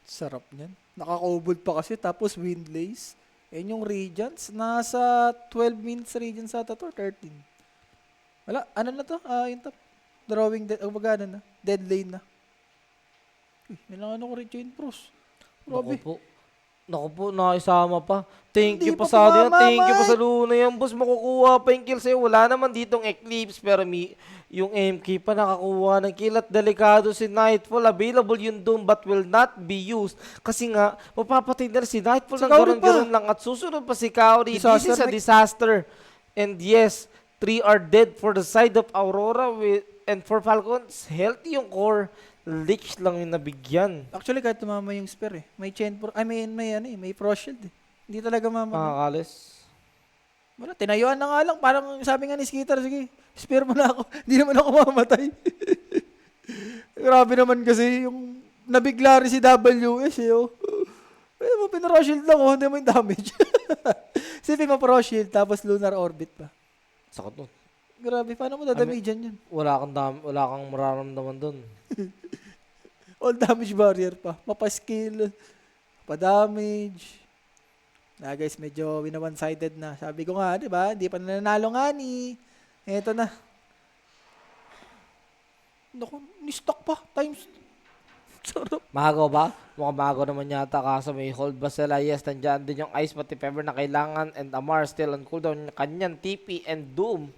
Sarap niyan. Nakaka-obod pa kasi, tapos Windlace. Yan yung Radiants. Nasa 12 minutes Radiants ata to, 13. Wala, ano na to? Yung top. Drawing, ano na? Dead lane na. Uy, may lang ano ko rin chain pros. Grabe. Naku po, nakisama pa. Thank Hindi you pa pa sa ano yan. kumama, Thank you pa sa Mike. Luna yan, boss. Makukuha pa yung kill sa'yo. Wala naman ditong Eclipse. Pero yung MK pa nakakuha ng kill at delikado si Nightfall. Available yung Doom but will not be used. Kasi nga, mapapatay na rin si Nightfall Si ng Kaori gano'n-gano'n lang. At susunod pa si Kaori. This is a Disaster, Mike. disaster. And yes, 3 are dead for the side of Aurora. And for Falcons, healthy yung core. Lich lang yung nabigyan. Actually, kahit tumama yung spear eh. May chain pro, may pro shield eh. Hindi talaga mama. Makakalis. Wala, tinayuan na nga lang. Parang sabi nga ni Skitter, sige, spear mo na ako. Hindi naman ako mamatay. Grabe naman kasi yung nabigla rin si WS eh. Oh. Mo pinro shield lang oh, hindi mo yung damage. Sige mo pro shield tapos lunar orbit pa. Sakot nun. Grabe, paano mo dadamijan yan? Wala kang mararamdaman doon. All damage barrier pa. Mapaskill, pa-damage. Guys, medyo one-sided na. Sabi ko nga, di ba? Hindi pa nananalo nga ni. Eto na. Naku, ni-stock pa. Sarap. Mahagaw ba? Mukhang mahagaw naman yata kaso may hold ba sila? Yes, nandiyan din yung ice pati Pepper na kailangan and Amar still on cooldown. Kanyang TP and Doom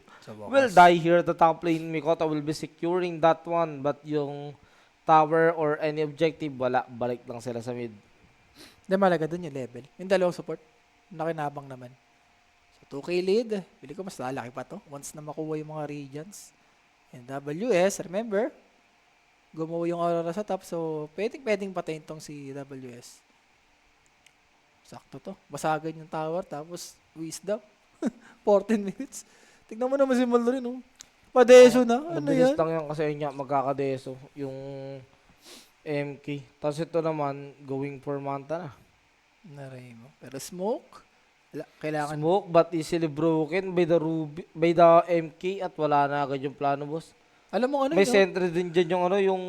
will die here. The top lane, Mikoto will be securing that one. But yung tower or any objective, wala. Balik lang sila sa mid. Hindi, malaga dun yung level. Yung dalawang support, nakinabang naman. So, 2K lead. Pili ko mas lalaki pa to. Once na makuha yung mga regions. And WS, remember, gumawa yung Aurora sa top. So, pwedeng patayin tong si WS. Sakto to. Basagan yung tower. Tapos, Wisdom. 14 minutes. Tignan mo naman si Mallory, no? Padeso na. Ano Mabilis yan? lang yan kasi yun nga, magkakadeso yung MK. Tapos ito naman, going for Manta na. Naray mo. Pero smoke, kailangan. Smoke but easily broken by the by the MK at wala na agad yung plano, boss. Alam mo ano May yun, no? sentry din dyan yung ano, yung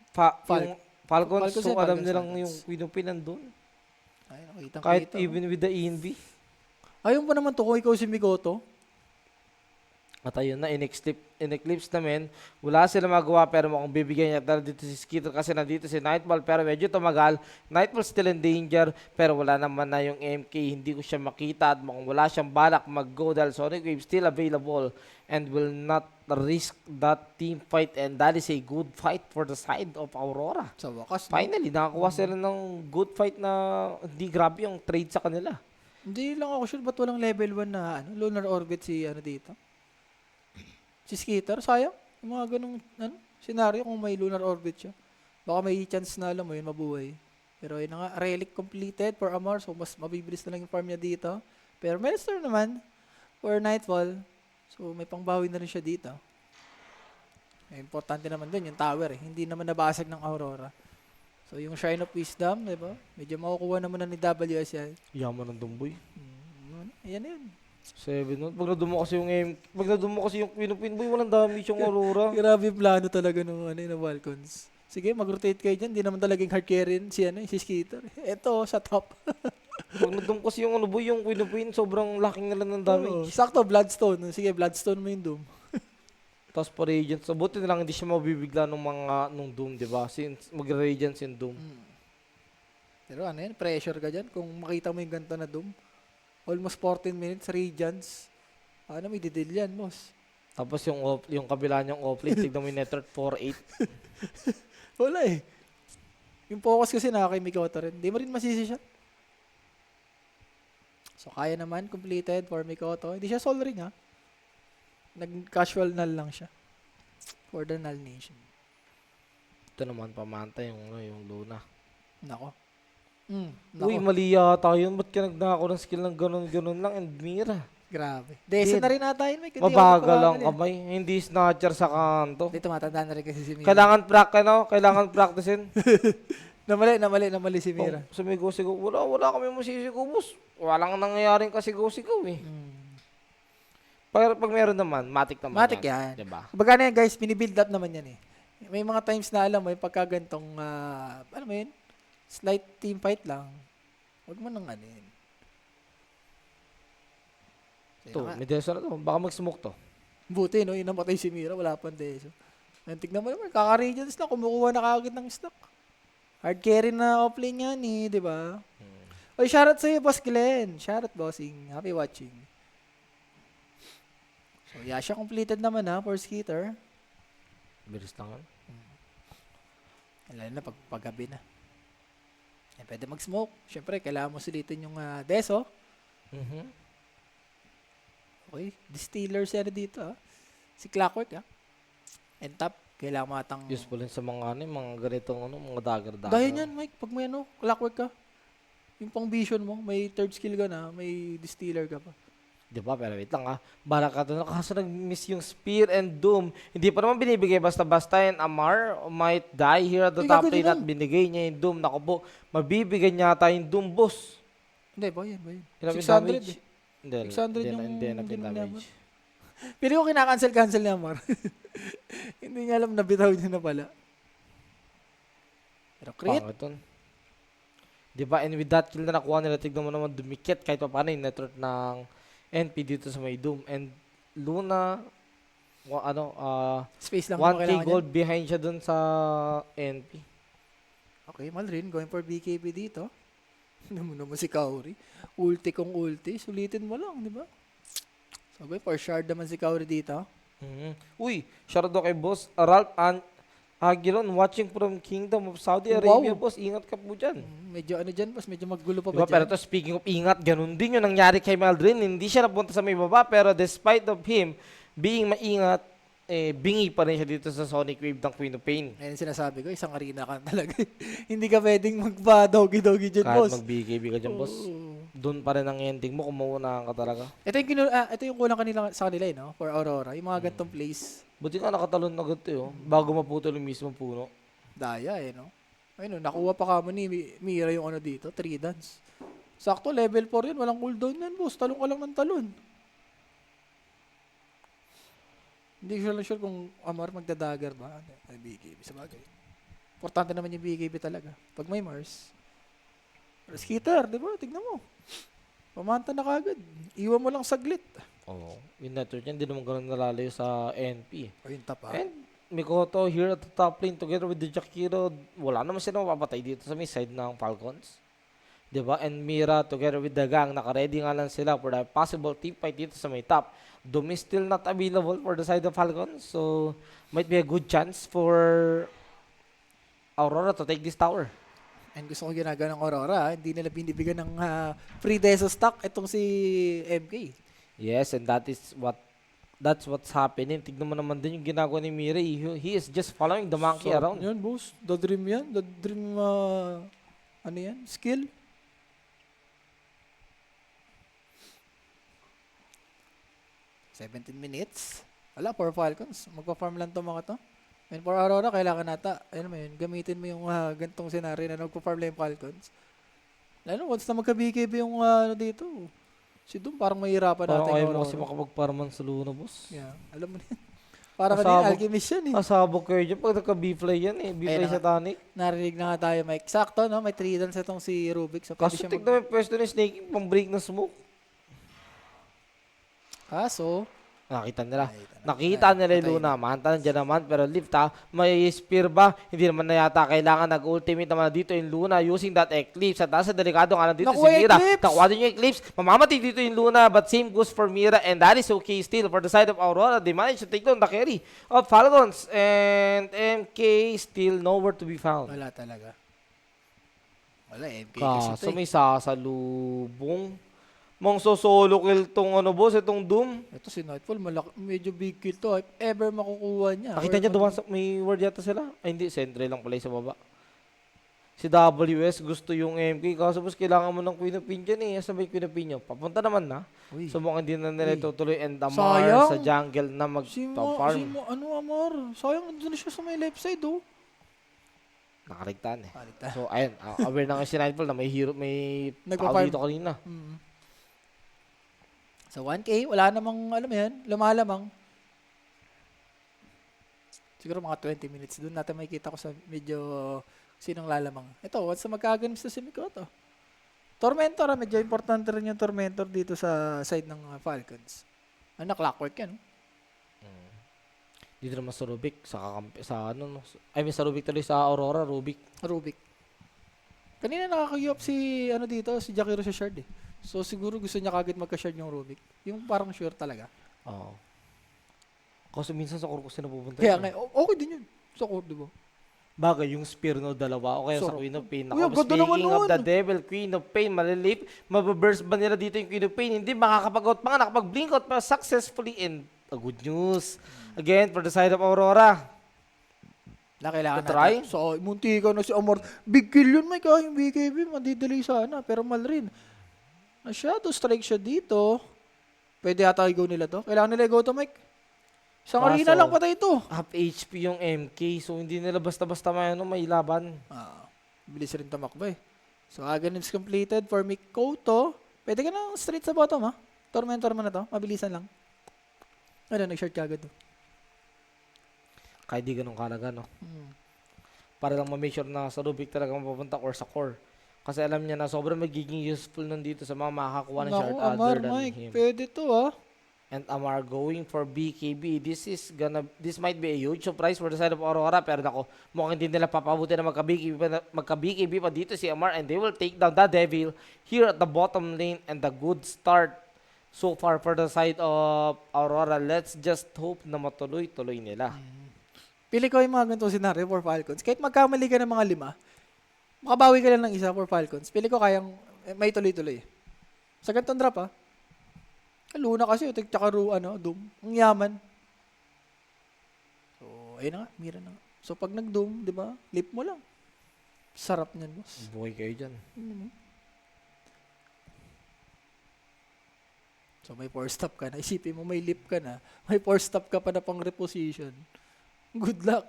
yung Falcons. Falcons So yan, alam Falcons, nilang Falcons. yung Queen nandun. Ay, nakita Kahit kita. even with the ENV. Ayun pa naman to kung ikaw si Mikoto. At ayun na, in-eclipse namin. Wala sila magawa pero mukhang bibigyan niya dahil dito si Skitter kasi nandito si Nightball pero medyo tumagal. Nightball still in danger pero wala naman na yung MK. Hindi ko siya makita at mukhang wala siyang balak mag-go dahil Sonic Wave still available and will not risk that team fight and that is a good fight for the side of Aurora. Sa wakas, no? Finally, nakakuha sila ng good fight na hindi grabe yung trade sa kanila. Hindi lang ako sure ba't walang level 1 na ano, lunar orbit si ano dito. Si Skitter, sayang. Yung mga ganong scenario kung may lunar orbit siya. Baka may chance na alam mo yun, mabuhay. Pero yun na nga, relic completed for Amar. So, mas mabibilis na lang yung farm niya dito. Pero Maelstrom naman, for Nightfall. So, may pangbawi na rin siya dito. Importante naman dun, yung tower eh. Hindi naman nabasag ng Aurora. So, yung Shrine of Wisdom, di ba? Medyo makukuha naman na ni WS yan. Yaman ng Dumboy. Ayan yun. 7 nun. Pag nadun mo kasi yung Queen Boy, walang damage yung Aurora. Grabe yung plano talaga ng Falcons. Sige, mag-rotate kayo dyan. Hindi naman talagang hard carry si Skitter. Eto, sa top. Pag nadun kasi yung boy, yung Queen, sobrang laking nila ng Oo, damage. sakto, Bloodstone. Sige, Bloodstone mo yung Doom. Tapos pa Radiance. So, buti na lang hindi siya mabibigla nung Doom, di ba? Since mag-Radiance yung Doom. Pero ano yan, pressure ka dyan. Kung makita mo yung ganito na Doom, almost 14 minutes, Radiance. Ano, may didil yan, boss. Tapos yung kabila niyang offlane, tignan mo yung net worth 4-8. Wala eh. Yung focus kasi na kay Mikoto rin. Hindi mo rin masisi siya. So, kaya naman, completed for Mikoto. Hindi siya soul ring, ha? Nag-casual null lang siya. For the null nation. Ito naman, pamanta yung Luna. Nako. Uy, mali yata yun. Ba't ka nagnako ng skill ng ganun lang and mira? Grabe. Desa na rin ata yun, Mike. Mabagal lang kamay. Hindi snatcher sa kanto. Dito matanda na rin kasi si Mira. Kailangan practicein. namali si Mira. Sumigaw-sigaw. Wala kami masisigaw, boss. Walang nangyayaring kasigaw-sigaw eh. Pag meron naman, matik naman. Matik yan. Diba? Baga na yan, guys, binibuild up naman yan eh. May mga times na alam mo, yung pagka gantong, ano mo yun, slight team fight lang. Huwag mo nang ano yun. Ito, may deso na to. Baka mag-smoke to. Buti, no? Yung namatay si Mira, wala pang deso. Tignan mo naman, kaka-regions na, kumukuha na kagad ng stock. Hard carry na offlane yan eh, di ba? Oy, shoutout sa'yo, Boss Glenn. Shoutout, bossing. Happy watching. So, Yasha completed naman ha, for Skitter. Bilis lang yan. Lalo na paggabi na. Pwede mag-smoke. Siyempre, kailangan mo sulitin yung deso. Okay, distillers yan dito ha. Si Clockwork ha. And top, kailangan matang... Useful din sa mga mga ganitong mga dagger-dagger. Dahil yan, Mike, pag may Clockwork ka, yung pang vision mo, may third skill ka na, may distiller ka pa. Di ba? Pero wait lang ha. Bala ka doon. Kaso nag-miss yung Spear and Doom. Hindi pa naman binibigay basta-basta yan. Amar might die here at the top lane at binigay niya yung Doom. Naku po, mabibigyan niya tayo yung Doom, boss. Hindi, ba yan. Ilang 600 damage? eh. 600 yung Hindi na damage. Pili ko kinakancel ni Amar. Hindi niya alam na bitaw niya na pala. Pero crit. Pangaton. Di ba? And with that kill na nakuha nila, tignan mo naman dumikit kahit pa paano yung network ng NP dito sa may Doom. And Luna, space lang 1K gold behind siya dun sa NP. Okay, Malrin, going for BKB dito. Ano mo naman si Kauri? Ulti kong ulti, sulitin mo lang, di ba? So, going for shard naman si Kauri dito. Uy, shoutout kay boss Ralph Aguilon watching from Kingdom of Saudi Arabia, Wow. boss. Ingat ka po dyan. Medyo ano dyan, boss, medyo maggulo pa Diba? ba Pero dyan? to speaking of ingat, ganun din yung nangyari kay Maldrin. Hindi siya napunta sa may baba, pero despite of him being maingat, bingi pa rin siya dito sa Sonic Wave ng Queen of Pain. Ayun yung sinasabi ko, isang arena ka talaga. Hindi ka pwedeng magpa-doggy-doggy dyan, Kahit boss. mag-BKB ka dyan, boss. Oo. Doon pa rin ang ending mo kung mauunahan ka talaga. Ito yung kulang kanila sa kanila, no? For Aurora, yung mga gantong plays. Buti nga nakatalon na ganito yun, bago maputol yung mismo puno. Daya, no? Ayun, no? Nakuha pa kamo ni Mira yung ano dito, 3 dance. Sakto, level 4 yun, walang cooldown yan, boss. Talon ka lang ng talon. Hindi ko lang sure kung Amar magdadagger ba. Ay, BKB, sa bagay. Importante naman yung BKB talaga. Pag may Mars. Mars Hitter, di ba? Tignan mo. Pamanta na kagad. Iwan mo lang saglit. Oo. Yung network niya, hindi naman ganun nalalayo sa NP. O yung tap, And Mikoto here at the top lane together with the Jakiro. Wala naman sila mapapatay dito sa may side ng Falcons. Diba? And Mira together with the gang. Naka-ready nga lang sila for the possible team fight dito sa may top. Doom is still not available for the side of Falcons. So, might be a good chance for Aurora to take this tower. And gusto ko ginagawa ng Aurora, hindi nila binibigyan ng free deso stock itong si MK. Yes, and that's what's happening. Tignan mo naman din yung ginagawa ni Mira. He is just following the monkey around. Yan, boss. The dream yan. The dream, ano yan? Skill. $17 minutes. Wala, for Falcons. Magpa-farm lang to mga to. And for Aurora, kailangan nata, ayun mo yun, gamitin mo yung gantong scenario na nagpa-farm lang yung Falcons. Lalo, once na magka-BKB yung ano dito, si Doom parang mahirapan Parang natin ayaw yung mo kasi Aurora. makapagparman sa Luna, boss. Yeah, alam mo na yan. Parang Masabog. kanina, Alchemist yan eh. Masabog kayo dyan pag nagka-B-fly yan eh. B-fly Ayun sa Tonic. Narinig na nga tayo, Mike. Sakto, no? May 3 dance itong si Rubik. So, pwede Kaso siya tignan mo yung pwesto ni Snake pang break ng smoke. Kaso, Nakita nila yung Luna. Manta nandiyan naman. Pero lift ha. May spear ba? Hindi naman na yata kailangan nag-ultimate naman dito yung Luna using that Eclipse. At nasa delikado nga dito Nakuha si Mira. Eclipse! Nakuha din yung Eclipse. Mamamatay dito yung Luna. But same goes for Mira. And that is okay still for the side of Aurora. They managed to take down the carry of Falcons. And MK still nowhere to be found. wala talaga. Wala, MK Kaso may sasalubong. Mang solo kill tong ano boss, itong Doom. Ito si Nightfall, medyo big kill to. If ever makukuha niya. Nakita niya dumaan sa may ward yata sila. Ay hindi, sentry lang pala yung sa baba. Si WS gusto yung MK. Kaso boss, kailangan mo ng Queen of Pain dyan eh. Sabay Queen of Pain nyo. Papunta naman na. Uy. So mukhang hindi na nila Uy. itutuloy. And Amar Sayang. sa jungle na mag-farm. Amar? Sayang, nandun siya sa may left side, oh. Nakaligtaan eh. Paligtan. So ayun, aware na nga si Nightfall na may hero, may tao Nagpa-farm. dito kanina. So 1K, wala namang, alam mo yan, lumalamang. Siguro mga 20 minutes. Doon natin makikita ko sa medyo sinong lalamang. Ito, once na magkaganim sa si Mikoto. Tormentor, medyo importante rin yung Tormentor dito sa side ng Falcons. Ano, clockwork yan. Dito naman sa Rubik, sa ano, no? I mean sa Rubik tuloy, sa Aurora, Rubik. Rubik. Kanina nakakayop si, ano dito, si Jakiro sa shard eh. So siguro gusto niya kagad magka-shard yung Rubik. Yung parang sure talaga. Oo. Kasi minsan sa Corpus na pupunta. Kaya yun eh. nga, okay din yun. Sa core, di ba? Bagay, yung spear no, dalawa. O kaya sa Sarap. Queen of Pain. Uy, Ako, ang ganda naman speaking of nun. the devil, Queen of Pain, malilip. Mababurst ba nila dito yung Queen of Pain? Hindi, makakapag-out pa nga, nakapag-blink out pa successfully. And a good news. Again, for the side of Aurora. Na kailangan Try? natin. So, munti ka na si Amor. Big kill yun, Mike. Yung BKB, madidali sana. Pero mal rin. Na shadow strike siya dito. Pwede ata i-go nila to. Kailangan nila i-go to, Mike. Isang Kaso, arena lang patay ito. Half HP yung MK. So, hindi nila basta-basta may laban. Bilis rin tamakbo eh. So, Aghanim's completed for Mikoto. Pwede ka na straight sa bottom, ha? Tormentor mo na to. Mabilisan lang. Ano, nag-short ka agad to. Kahit di ganun kalaga, no? Para lang ma-make sure na sa Rubik talaga mapupunta or sa core. Kasi alam niya na sobrang magiging useful nandito sa mga makakakuha ng shard Naku, Amar, other than Mike. him. Pwede to, ha? and Amar going for BKB. This might be a huge surprise for the side of Aurora, pero nako, mukhang hindi nila papabuti na magka-BKB pa dito si Amar, and they will take down the Devil here at the bottom lane, and the good start so far for the side of Aurora. Let's just hope na matuloy-tuloy nila. Pili ko yung mga ganitong scenario for Falcons. Kahit magkamali ka ng mga 5, makabawi ka lang ng isa for Falcons. Pili ko kayang may tuloy-tuloy. Sa ganitong drop, Luna kasi, tsaka Doom. Ang yaman. So, ayun na nga, mira na nga. So, pag nag-Doom, di ba, lip mo lang. Sarap niyan, boss. Buhay kayo dyan. So, may 4-stop ka na. Isipin mo, may lip ka na. May 4-stop ka pa na pang reposition. Good luck.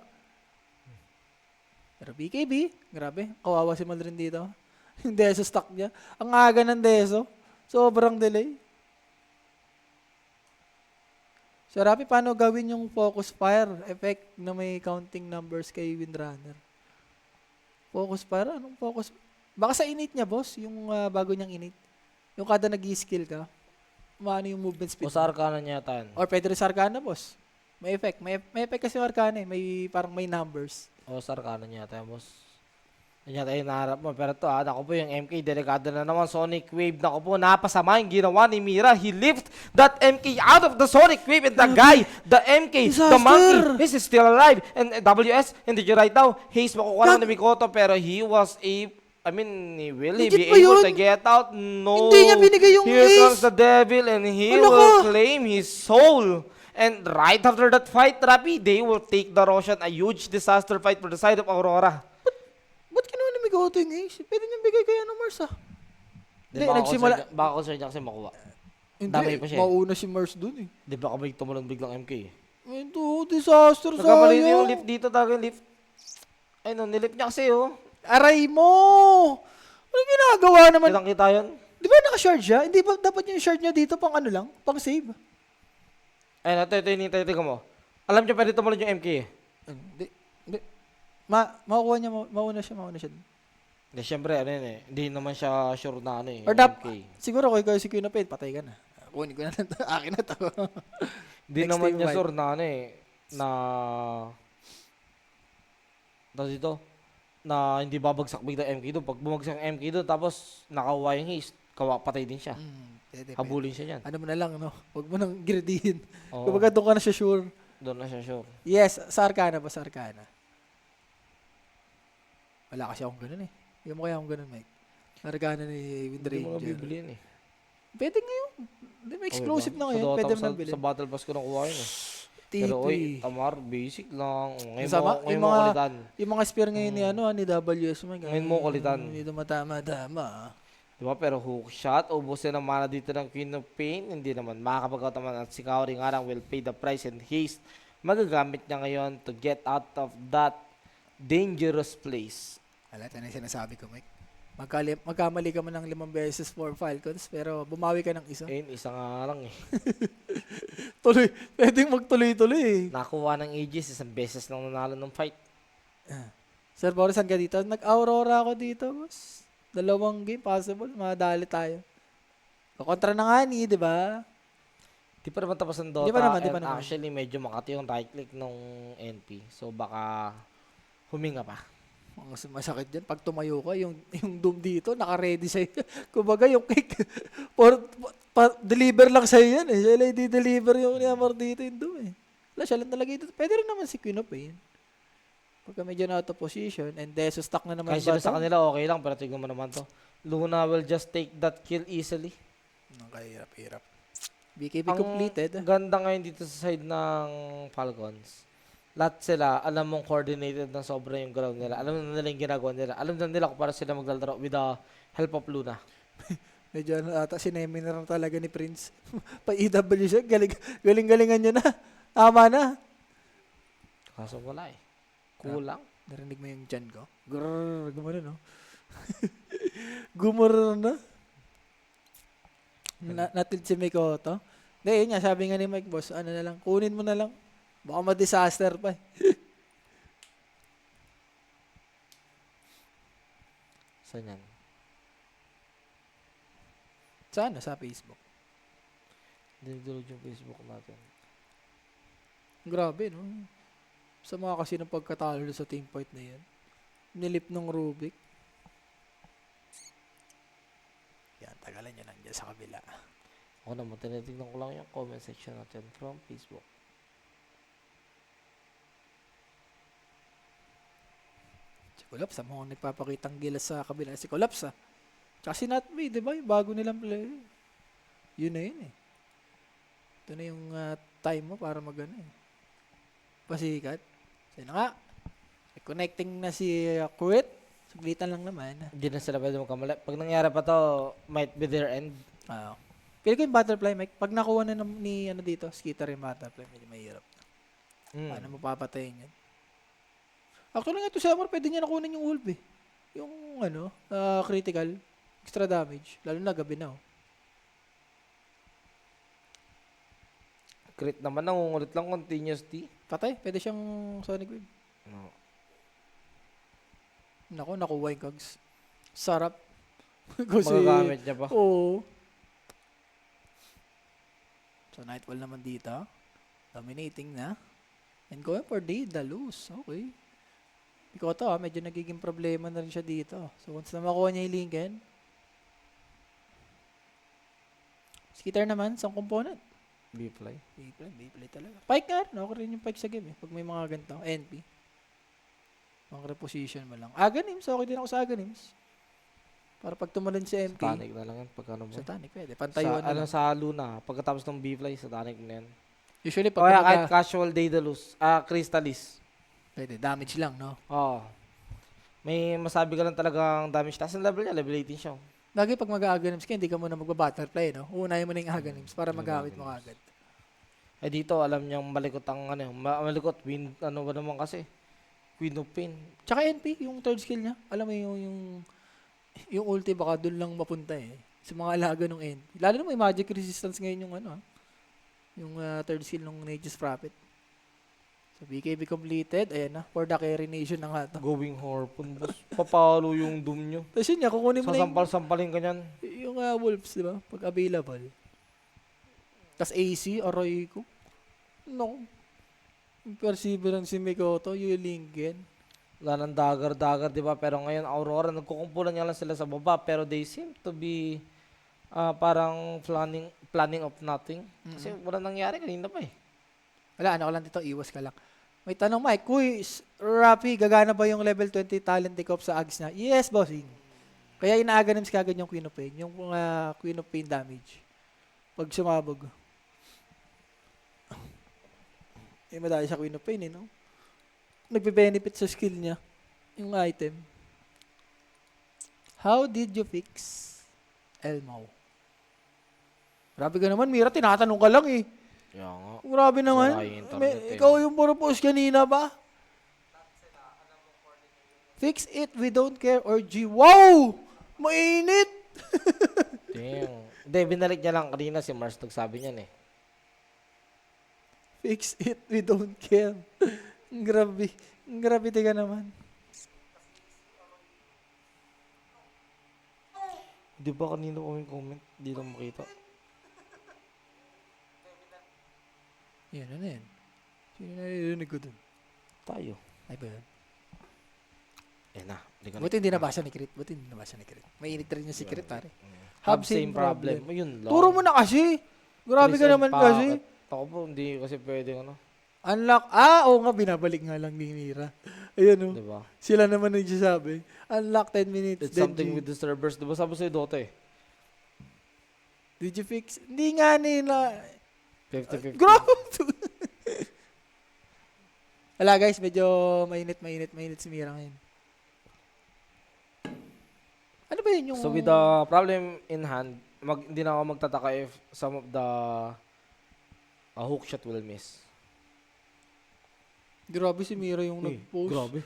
Pero BKB, grabe. Kawawa si Malrin dito. Yung Deso stock niya. Ang aga ng Deso. Sobrang delay. So, Rapi, paano gawin yung focus fire effect na may counting numbers kay Windrunner? Focus fire? Anong focus? Baka sa init niya, boss. Yung bago niyang init. Yung kada nag-skill ka, maano yung movement speed. O sa Arcana niya yan. Or pwede rin sa Arcana, boss. May effect. May effect kasi yung Arcana eh. Parang may numbers. O sa Arcana niya yan, boss. Yan yata yung naharap mo. Pero ito naku po yung MK, delikado na naman. Sonic Wave, naku po, napasama yung ginawa ni Mira. He lifted that MK out of the Sonic Wave, and the guy, the MK, the monkey, is still alive. And WS, hindi dyan right now. Haze, makukuha lang ni Mikoto, pero he was will he Legit be ba able yun? to get out? No. Hindi niya binigay yung Here ace. comes the devil, and he Ano will ka? claim his soul. And right after that fight, Rapi, they will take the Roshan. A huge disaster fight for the side of Aurora. Ba't kinuha ni Migoto yung ace? Pwede niyang bigay kaya ng Mars Hindi, nagsimula. Baka concern niya kasi makuha. Hindi, Dami pa siya eh. mauna si Mars dun eh. Di ba kabay tumalon biglang MK eh? Ito, disaster Nagkamali na yung sayang. lift dito, talaga yung lift. Ay no, nilift niya kasi Aray mo! Ano ginagawa naman? Kitang kita yun. Di ba naka-shard siya? Hindi ba dapat yung shard niya dito pang ano lang? Pang save? Ay, ito yung hinintay mo. Alam niya pwede tumalon yung MK eh. Hindi. Makukuha niya, mauna siya. Hindi, syempre, hindi naman siya sure na Or MK. siguro kung ikaw si Queen of Fate, patay ka na. Kunin ko na lang to. Akin na to. Hindi Next naman team niya fight. sure na hindi babagsak bigla MK doon. Pag bumagsak ang MK doon, tapos nakakuha yung haste, patay din siya. Pwede. Habulin siya dyan. Ano mo na lang, no? Huwag mo nang girdihin. Oo. Kumbaga doon ka na siya sure. Doon na siya sure. Yes, sa Arcana ba? Sa Arcana. Wala kasi akong ganun eh. Hindi mo kaya akong ganun, Mike. Arcana ni Wind Hindi mo nga Ranger. bibiliin eh. Pwede ngayon. Hindi, may explosive na ngayon. Sa Dota, Pwede mo nang sa bilhin. Battle Pass ko nakuha yun eh. Pero TP. Tamar, basic lang. Ngayon Sama, mo, ngayon yung mo mga- kulitan. Yung mga spear ngayon ni WS, Ngayon mo kulitan. Hindi matama-tama. Diba? Pero hook shot, ubusin ang mana dito ng Queen of Pain. Hindi naman makakapag-out naman at si Kaori nga lang will pay the price and haste. Magagamit niya ngayon to get out of that dangerous place. Alat, ano yung sinasabi ko, Mike? Magkamali ka man ng 5 beses for Falcons, pero bumawi ka ng isa. Ayun, isa nga lang eh. Tuloy. Pwedeng magtuloy-tuloy eh. Nakuha ng Aegis, isang beses lang nanalo ng fight. Sir Boris, saan ka dito? Nag-Aurora ako dito, boss. 2 game, possible. Madali tayo. Kontra na nga ni, di ba? Di pa naman tapos ang Dota. Di pa naman. And actually, medyo makati yung right click nung NP. So, baka huminga pa. Ang masakit dyan. Pag tumayo ka, yung Doom dito, naka-ready sa'yo. Kumbaga, yung cake, deliver lang sa'yo yan eh. Siya lang di-deliver yung Niamar dito yung Doom eh. Wala, siya lang talaga dito. Pwede rin naman si Queen of Pain. Pagka medyo na out of position, and Deso stock na naman Kahit sila sa kanila, okay lang. Pero tignan mo naman to. Luna will just take that kill easily. Nakahirap-hirap. BKB Ang completed. ganda ngayon dito sa side ng Falcons. Lahat sila, alam mong coordinated na sobra yung galaw nila. Alam na nila yung ginagawa nila. Alam na nila kung para sila maglalaro with the help of Luna. Medyo ata sinemi na lang talaga ni Prince. Pa-EW siya. Galing-galingan niya na. Tama na. Kaso wala eh. Kulang. Narinig mo yung dyan ko? Grrrr, gumano no? Gumaro na. Natil si Mikoto. Hindi, yun nga, sabi nga ni Mike Boss, ano na lang, kunin mo na lang. Baka ma-disaster pa eh. Saan yan? Sana sa Facebook. Dinidulog yung Facebook natin. Grabe, no? Sa mga kasi ng pagkatalo doon sa team fight na yan. Nilip ng Rubik. Yan, tagalan nyo nandiyan sa kabila. Ako naman, tinitignan ko lang yung comment section natin from Facebook. Si Kulaps, mukhang nagpapakitang gilas sa kabila. Si Kulaps, Tsaka si Notme, di ba? Yung bago nilang play. Yun na yun eh. Ito na yung time mo para mag pasikat. So yun na nga. Connecting na si Kuwait. Saglitan lang naman. Hindi na sila pwede magkamali. Pag nangyari pa to, might be their end. Pili ko yung butterfly, Mike. Pag nakuha na ni dito, skitter yung butterfly, medyo mahirap. Paano mo papatayin yan? Actually nga ito si Amor, pwede niya nakuha yung wolf eh. Yung critical, extra damage. Lalo na gabi na Crit naman, nangungulit lang continuously. Patay, pwede siyang Sonic Wave. No. Nako, nakuha yung cogs. Sarap. Kasi, Magagamit niya pa. oo. So, Nightwall naman dito. Dominating na. And going for Daedalus. Okay. Pikoto medyo nagiging problema na rin siya dito. So, once na makuha niya yung Lincoln. Skitter naman, isang component. B-fly. B-play talaga. Pike nga rin. Okay rin yung pike sa game eh. Pag may mga ganito. NP. Pang reposition mo lang. Aghanim's. Okay din ako sa Aghanim's. Para pag tumalon si MP. Satanic na lang yan. Pag ano mo. Satanic pwede. Pantayuan na lang. Sa Luna. Pagkatapos ng B-fly, satanic na yan. Usually O pag kaya kahit casual Daedalus. Crystallis. pwede. Damage lang, no? Oo. May masabi ka lang talagang damage. Taas ang level niya. Level 18 siya. Lagi pag mag-Aghanims ka, hindi ka muna magba-butterfly, no? Uunahin mo na yung Aghanims para mag-awit mo agad. Eh dito, alam niyang malikot ang malikot. Queen, ano ba naman kasi? Queen of Pain. Tsaka NP, yung third skill niya. Alam mo yung ulti baka doon lang mapunta eh. Sa mga alaga ng NP. Lalo na may magic resistance ngayon yung yung third skill ng Nature's Prophet. So BKB completed. Ayan na. For the carry nation na nga to. Going Harpoon, boss. Papalo yung doom nyo. Tapos yun niya, kukunin mo na Sasampal-sampalin ka niyan. yung wolves, di ba? Pag available. Tapos AC, aray ko. No. Perseverance si Mikoto, yung Lingen. Wala ng dagger, di ba? Pero ngayon, Aurora, nagkukumpulan nga lang sila sa baba. Pero they seem to be parang planning of nothing. Kasi wala nangyari kanina pa eh. Wala, ano ko lang dito, iwas ka lang. May tanong, Mike, Kuis, Rapi, gagana ba yung level 20 talent take off sa Ags na? Yes, bossing. Kaya ina-Aghanims kagad yung Queen of Pain, yung Queen of Pain damage. Pag sumabog. Madali sa Queen of Pain, no? Nagbe-benefit sa skill niya, yung item. How did you fix Elmo? Grabe ka naman, Mira, tinatanong ka lang eh. Kaya nga. Grabe naman. Wala yung internet eh. Ikaw yung purpose kanina ba? Fix it, we don't care, or G. Wow! Mainit! Damn. Hindi, binalik niya lang kanina si Mars nagsabi niyan eh. Fix it, we don't care. Grabe. Grabe ka naman. Di ba kanina ko yung comment? Di lang makita. Yan, ano yan? Sino narinig ko dun? Tayo. Ay ba yun? Na. Buti hindi nabasa ni Crit. Mainit rin yung si Crit, pare. Have same problem. Yun lang. Turo mo na kasi. Grabe ka naman kasi. Ako po, hindi kasi pwede Unlock. Oo nga, binabalik nga lang ni Mira. Ayan o. Diba? Sila naman nagsasabi. Unlock 10 minutes. It's something with the servers. Diba sabi sa'yo Dota eh? Did you fix? Hindi nga nila. 50-50. Grabe. Wala guys, medyo mainit si Mira ngayon. Ano ba yun yung... So with the problem in hand, hindi na ako magtataka if some of the hook shot will miss. Grabe si Mira yung nag-post. Grabe.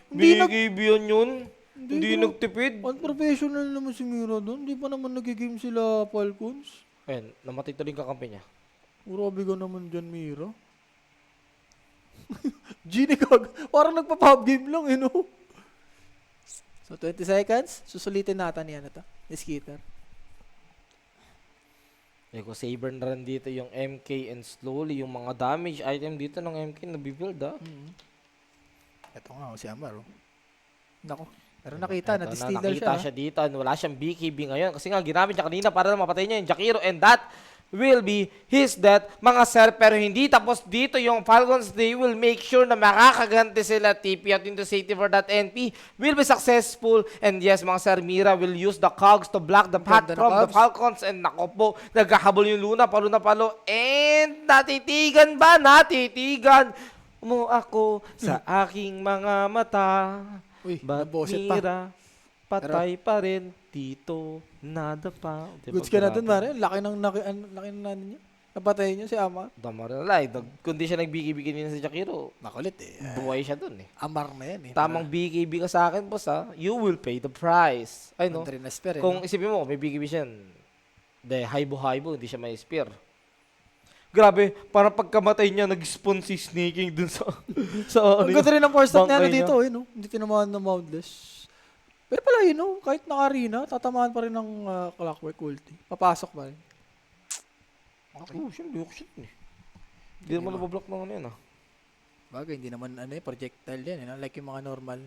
BKB yun. Hindi nagtipid. Unprofessional naman si Mira doon. Hindi pa naman nagigame sila Falcons. Ayun, namatay tuloy yung kakampi niya. Grabe ka naman dyan, Mira. Genie kag. Parang nagpa-pub game lang, no? So, 20 seconds. Susulitin natin yan ito. Ni Skitter. Eco Saber na rin dito yung MK and slowly yung mga damage item dito ng MK nabibuild Ito nga, si Amar. Nako. Pero Diba? nakita, Eto na-distill nakita siya. siya dito and wala siyang BKB ngayon kasi nga ginamit niya kanina para lang mapatay niya yung Jakiro and that will be his death mga sir, pero hindi tapos dito yung Falcons. They will make sure na makakaganti sila. TP out into safety for that NP will be successful and yes mga sir, Mira will use the cogs to block the path Ganda ng from the cogs. Falcons and nako po, nagkahabol yung Luna, palo na palo and natitigan ba? Natitigan mo ako sa aking mga mata. Uy, Ba't naboset pa. Mira, patay pa rin dito, nada pa. Diba, Goods ka na dun, grabe. Mare. Laki ng ano niya. Napatay niyo si Amar. Dama rin alay. Kundi siya nagbigay-bigay sa Jakiro, Makulit eh. buhay siya dun eh. Amar na yan eh. Tamang BKB ka sa akin, boss ha. You will pay the price. Ay no. Andre na spear eh. Kung isipin mo, may BKB siya. De, haibo-haibo, hindi siya may spear. Grabe, parang pagkamatay niya, nag-spawn si Snaking dun sa... sa Ang ganda rin ng first stop niya bangkay dito eh, no? Hindi tinamaan ng Moundless. Pero pala yun, no? Kahit naka-arena, tatamaan pa rin ng Clockwork ulti. Papasok pa rin. Oh, siyempre, shit eh. Hindi naman nabablock ng ano yan ah. Bagay, hindi naman ano eh, projectile yan. Eh, no? Like yung mga normal.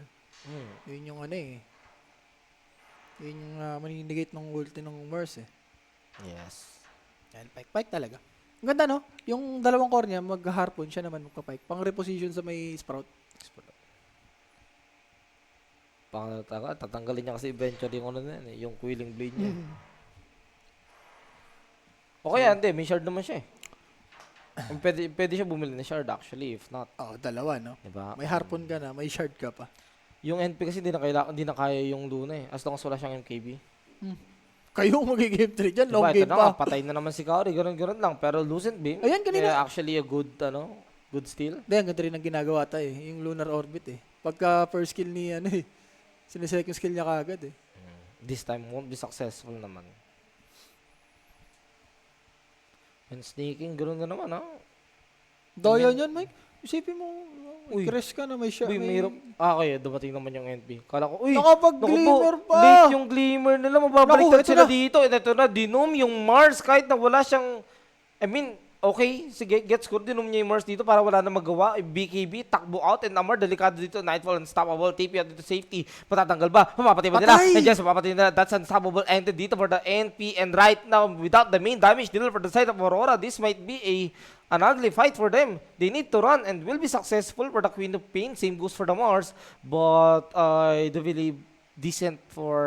Yun yung ano eh. Yun yung maninigate ng ulti ng Merce eh. Yes. Yan, pike talaga. Ang ganda no? Yung dalawang core niya, mag-harpoon siya naman magpa-pike. Pang reposition sa may sprout. Tatanggalin niya kasi eventually yung ano na yan eh, yung Quilling Blade niya. O kaya hindi, may shard naman siya eh. Pwede siya bumili ng shard actually, if not. Oo, dalawa no? Diba? May harpoon ka na, may shard ka pa. Yung NP kasi hindi na kaya yung Luna eh. As long as wala siyang MKB. Kayo ang magigame 3 dyan, long Diba, ito game na pa. nga, patay na naman si Kaori, gano'n lang. Pero Lucent Beam, Ayan, kanina. actually a good, good steal. Hindi, ang ganda rin ang ginagawa tayo eh. Yung lunar orbit eh. Pagka first skill ni ano eh. Sinesecond skill niya kagad eh. This time won't be successful naman. And sneaking, gano'n na naman ha. Daya niyan, Mike. Isipin mo, Uy. crash ka na may shot. Uy, mahirap. Okay, dumating naman yung NP. Kala ko, uy, Nakapag-glimmer naku po, pa. late yung glimmer nila. Mababaliktad Naku, ito sila na. dito. And ito na, dinom yung Mars kahit na wala siyang, I mean, okay, sige, gets good. Dinom niya yung Mars dito para wala na magawa. BKB, takbo out, and Amar, delikado dito. Nightfall, unstoppable. TP out dito, safety. Matatanggal ba? Mapapatay ba nila? Patay! And yes, mapapatay nila. That's unstoppable. Ended dito for the NP. And right now, without the main damage dealer for the side of Aurora, this might be an ugly fight for them. They need to run and will be successful for the Queen of Pain. Same goes for the Mars. But I do believe decent for...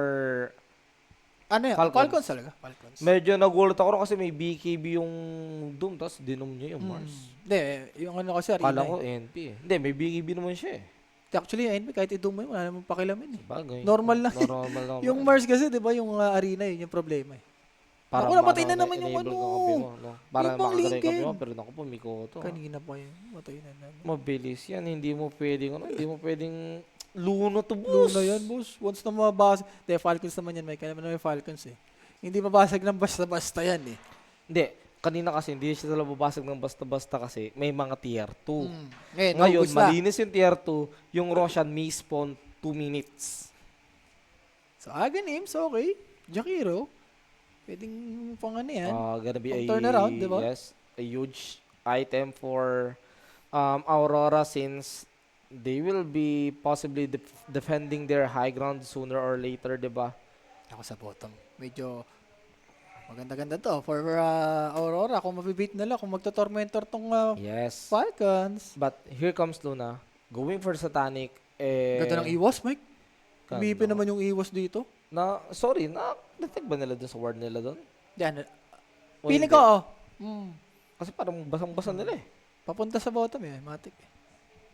Ano yan? Falcons. Falcons talaga. Falcons. Medyo nagulat ako rin kasi may BKB yung Doom, tapos dinom niya yung Mars. Hindi, yung ano kasi arena Kala ko eh. NP eh. Hindi, may BKB naman siya eh. Actually, yung NP, kahit i-doom mo yun, wala namang pakilamin eh. Bagay. Normal lang. Normal lang. Yung Mars kasi, di ba, yung arena yun, yung problema eh. Para Ako, namatay na naman yung enable ano. ka kampi mo, no? Para Yung pang makagaling kampi Lincoln. mo, pero naku po, Miko to. Kanina pa yun. Matay na naman. Mabilis yan, hindi mo pwedeng Luno to boss. Luna yan, boss. Once na mabasag. Hindi, Falcons naman yan, Mike. Kaya naman may Falcons eh. Hindi mabasag ng basta-basta yan eh. Hindi, kanina kasi hindi siya talaga babasag ng basta-basta kasi may mga tier 2. Ngayon, Ngayon, naubos na. malinis yung tier 2, yung Roshan may spawn 2 minutes. So, aga names, okay. Jakiro. Pwedeng pang ano yan. Gonna be a, Pang turnaround, di ba? yes, a huge item for Aurora since they will be possibly defending their high ground sooner or later, di ba? Ako sa bottom. Medyo maganda-ganda to. For Aurora, kung mabibit nila, kung magto-tormentor tong Yes. Falcons. But here comes Luna, going for Satanic. Ganda ng iwas, Mike. Ganda. Umipin naman yung iwas dito. Natag ba nila dun sa ward nila dun? Yan. O Feeling hindi? ko, Kasi parang basang-basa nila eh. papunta sa bottom eh. Matik eh.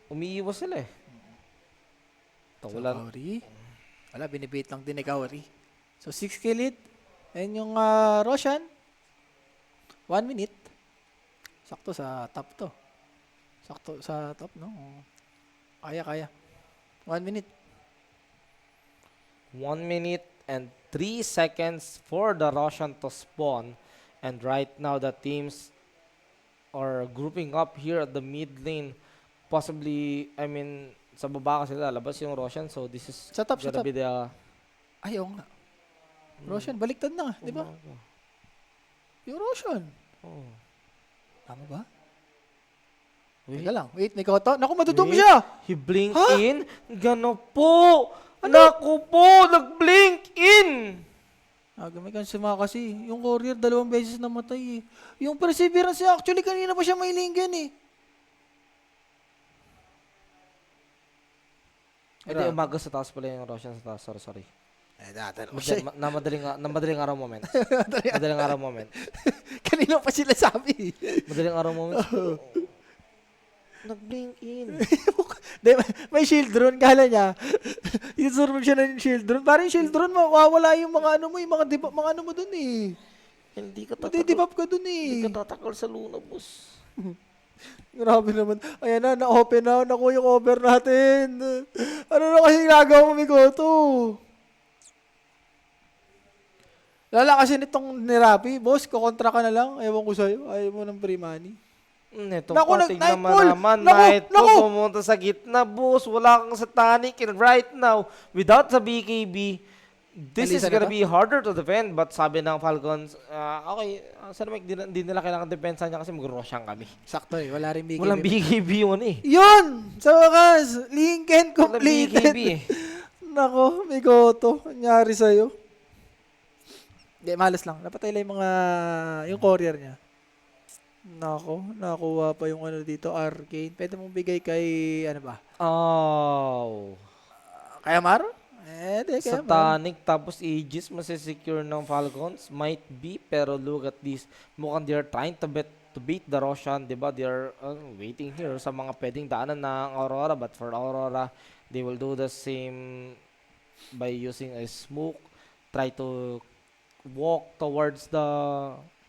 Umiiwas sila eh. Ito, So, wala. Kaori. Wala, binibait lang din ni Kaori. So, 6 kill lead. And yung Roshan, 1 minute. Sakto sa top to. Sakto sa top, no? Kaya. 1 minute. 1 minute and 3 seconds for the Russian to spawn. And right now, the teams are grouping up here at the mid lane. Possibly, I mean, sa baba kasi lalabas yung Russian. So, this is Sa top, sa gonna top. be the... Ayaw nga. Roshan, baliktad na, di ba? Yung Roshan. Oh. Tama ba? Wait. Teka lang. Wait, may koto. Naku, madudumi Wait. siya. He blinked Ha? in? Gano po! Naku po! Nag-blink in! May kansama kasi. Yung Courier, 2 beses namatay eh. Yung Perseverance niya, actually, kanina pa siya may linggan eh. Hindi, umaga sa taas pala yung Roshan sa taas. Sorry. Madaling araw moment. Madaling araw moment. Kanina pa sila sabi. Madaling araw moment. Nag-blink in. Di, may shield drone, kala niya. Isurmog siya ng shield drone. Parang yung shield drone, mawawala yung mga ano mo, yung mga ano mo dun eh. Hindi ka Matidibap ka dun Hindi eh. ka tatakal sa Luna, boss. Grabe naman. Ayan na-open na. Naku yung over natin. Ano na kasi ginagawa mo, Mikoto? Lala kasi nitong nirapi, boss, kukontra ka na lang. Ewan ko sa'yo. Ayaw mo ng free money. Neto Naku, patig Nightfall! naman. Naku, Nightfall naku! pumunta sa gitna, boss. Wala kang satanic. And right now, without the BKB, this is Alisa na gonna to? be harder to defend. But sabi ng Falcons, okay, sa naman, di nila kailangan depensa niya kasi mag-Roshan kami. Sakto eh. Wala rin BKB. Walang BKB yun eh. Yun! Sa wakas, Lincoln Walang completed. BKB eh. Nako, Mikoto. Nangyari sa'yo. Hindi, malas lang. Napatay lang yung courier niya. Nako, nakuha pa yung ano dito, Arcane. Pwede mong bigay kay, ano ba? Oh. Kay Amaro? Di, kay Amaro. Satanic tapos Aegis masisecure ng Falcons. Might be, pero look at this. Mukhang they're trying to beat the Roshan, diba? They're waiting here sa mga pwedeng daanan ng Aurora. But for Aurora, they will do the same by using a smoke. Try to walk towards the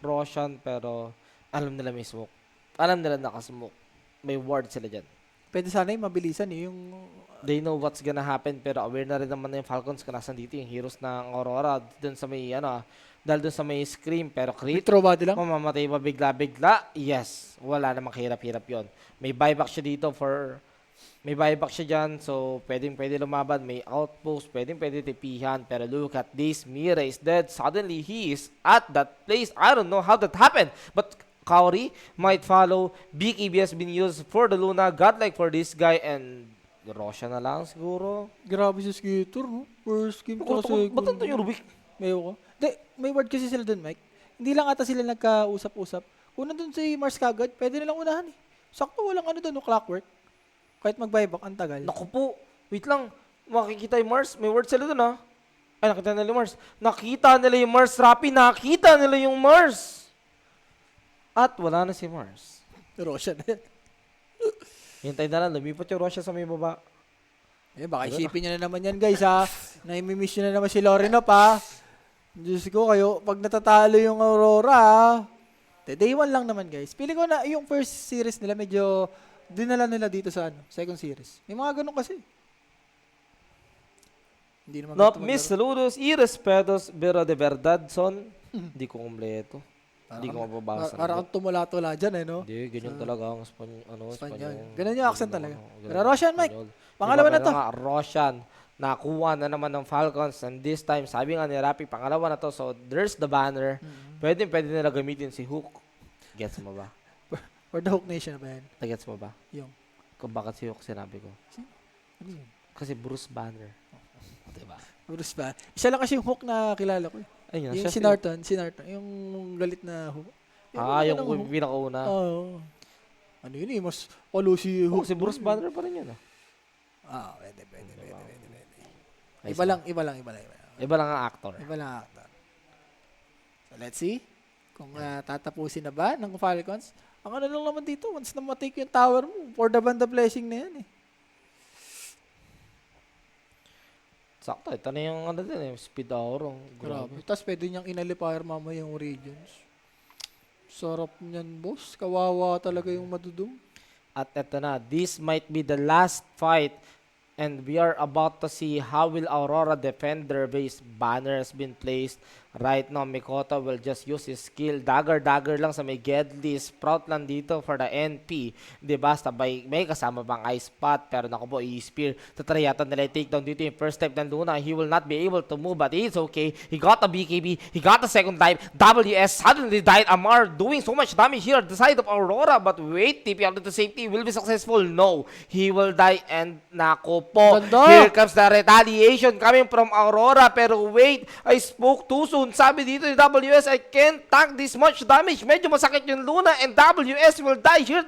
Roshan, pero alam nila may smoke. Alam nila nakasmoke. May ward sila dyan. Pwede sana yung mabilisan eh. Yung, They know what's gonna happen, pero aware na rin naman na yung Falcons kung nasan dito yung heroes ng Aurora dun sa may dahil dun sa may scream, pero may crit throw body lang. mamamatay ba bigla-bigla? Yes, wala namang hirap-hirap yon. May buyback siya dito may buyback siya dyan, so pwede lumaban, may outpost, pwede tipihan, pero look at this, Mira is dead, suddenly he is at that place. I don't know how that happened, but Kaori might follow. BKB has been used for the Luna, godlike for this guy, and Roshan na lang siguro. Grabe si Skitter, no? First game kasi. Ba't ito yung Rubik? May ko. May word kasi sila dun, Mike. Hindi lang ata sila nagkausap-usap. Una dun si Mars kagad, pwede nilang unahan eh. Sakto, walang ano dun, no, clockwork. Kahit mag-buyback, ang tagal. Naku po, wait lang. Makikita yung Mars, may word sila dun Ay, nakita nila yung Mars. Nakita nila yung Mars, Rappi, nakita nila yung Mars. At wala na si Mars. Roshan. Hintay na lang, lumipat yung Roshan sa may baba. Baka isipin nyo na naman yan, guys, ha? Naimimiss nyo na naman si Lorena pa. Diyos ko, kayo, pag natatalo yung Aurora, ha? Day 1 lang naman, guys. Pili ko na yung first series nila, medyo dinala nila dito sa second series. May mga ganun kasi. Hindi naman Not ganito miss, maglaro. saludos, irrespetos, pero de verdad, son. Hindi ko kumpleto. Hindi ko mababasa. Parang kang tumula-tula dyan, eh, no? Hindi, ganyan talaga ang Espanyol. Espanyol. Ganun yung accent talaga. Ganun Pero ang Roshan, Mike. Espanyol. Pangalawa Diba, na to. kaya nga, Roshan, nakuha na naman ng Falcons, and this time, sabi nga ni Rappi, pangalawa na to, so there's the banner. Pwede nila gamitin si Hook. Gets mo ba? For the Hook Nation ba yan? Gets mo ba? Yung. Kung bakit si Hook sinabi ko? Ano yun? Kasi Bruce Banner. Diba? Bruce ba? Isa lang kasi yung Hook na kilala ko. Ayun, Yung siya si Norton. Yung galit na Hook. yung Hook. pinakauna. Oo. Ano yun eh, mas palo si Oh, Hook. si Bruce Banner pa rin yun. Pwede. Ay, Iba lang. Iba lang ang actor. Iba lang actor. So, let's see. Kung tatapusin na ba ng Falcons. Ang ano lang naman dito, once na matake yung tower mo, for the banda blessing na yan eh. Sakto, ito na yung ano din speed aura. Grabe. Tapos pwede niyang inalipire mamaya yung regions. Sarap niyan, boss. Kawawa talaga yung madudum. At eto na, this might be the last fight, and we are about to see how will Aurora defend their base. Banner has been placed. Right now, Mikoto will just use his skill. Dagger lang sa may Gedli. Sprout lang dito for the NP. Diba? Sabay, may kasama pang Ice Spot. Pero naku po, i-spear. Tatry yata nila i-takedown dito yung first step ng Luna. He will not be able to move, but it's okay. He got a BKB. He got the second time. WS suddenly died. Amar doing so much damage here at the side of Aurora. But wait, TP out to safety. Will be successful? No. He will die. And naku po, Ganda! here comes the retaliation coming from Aurora. Pero wait, I spoke too soon. Sabi dito ni WS, I can't tank this much damage. Medyo masakit yung Luna and WS will die here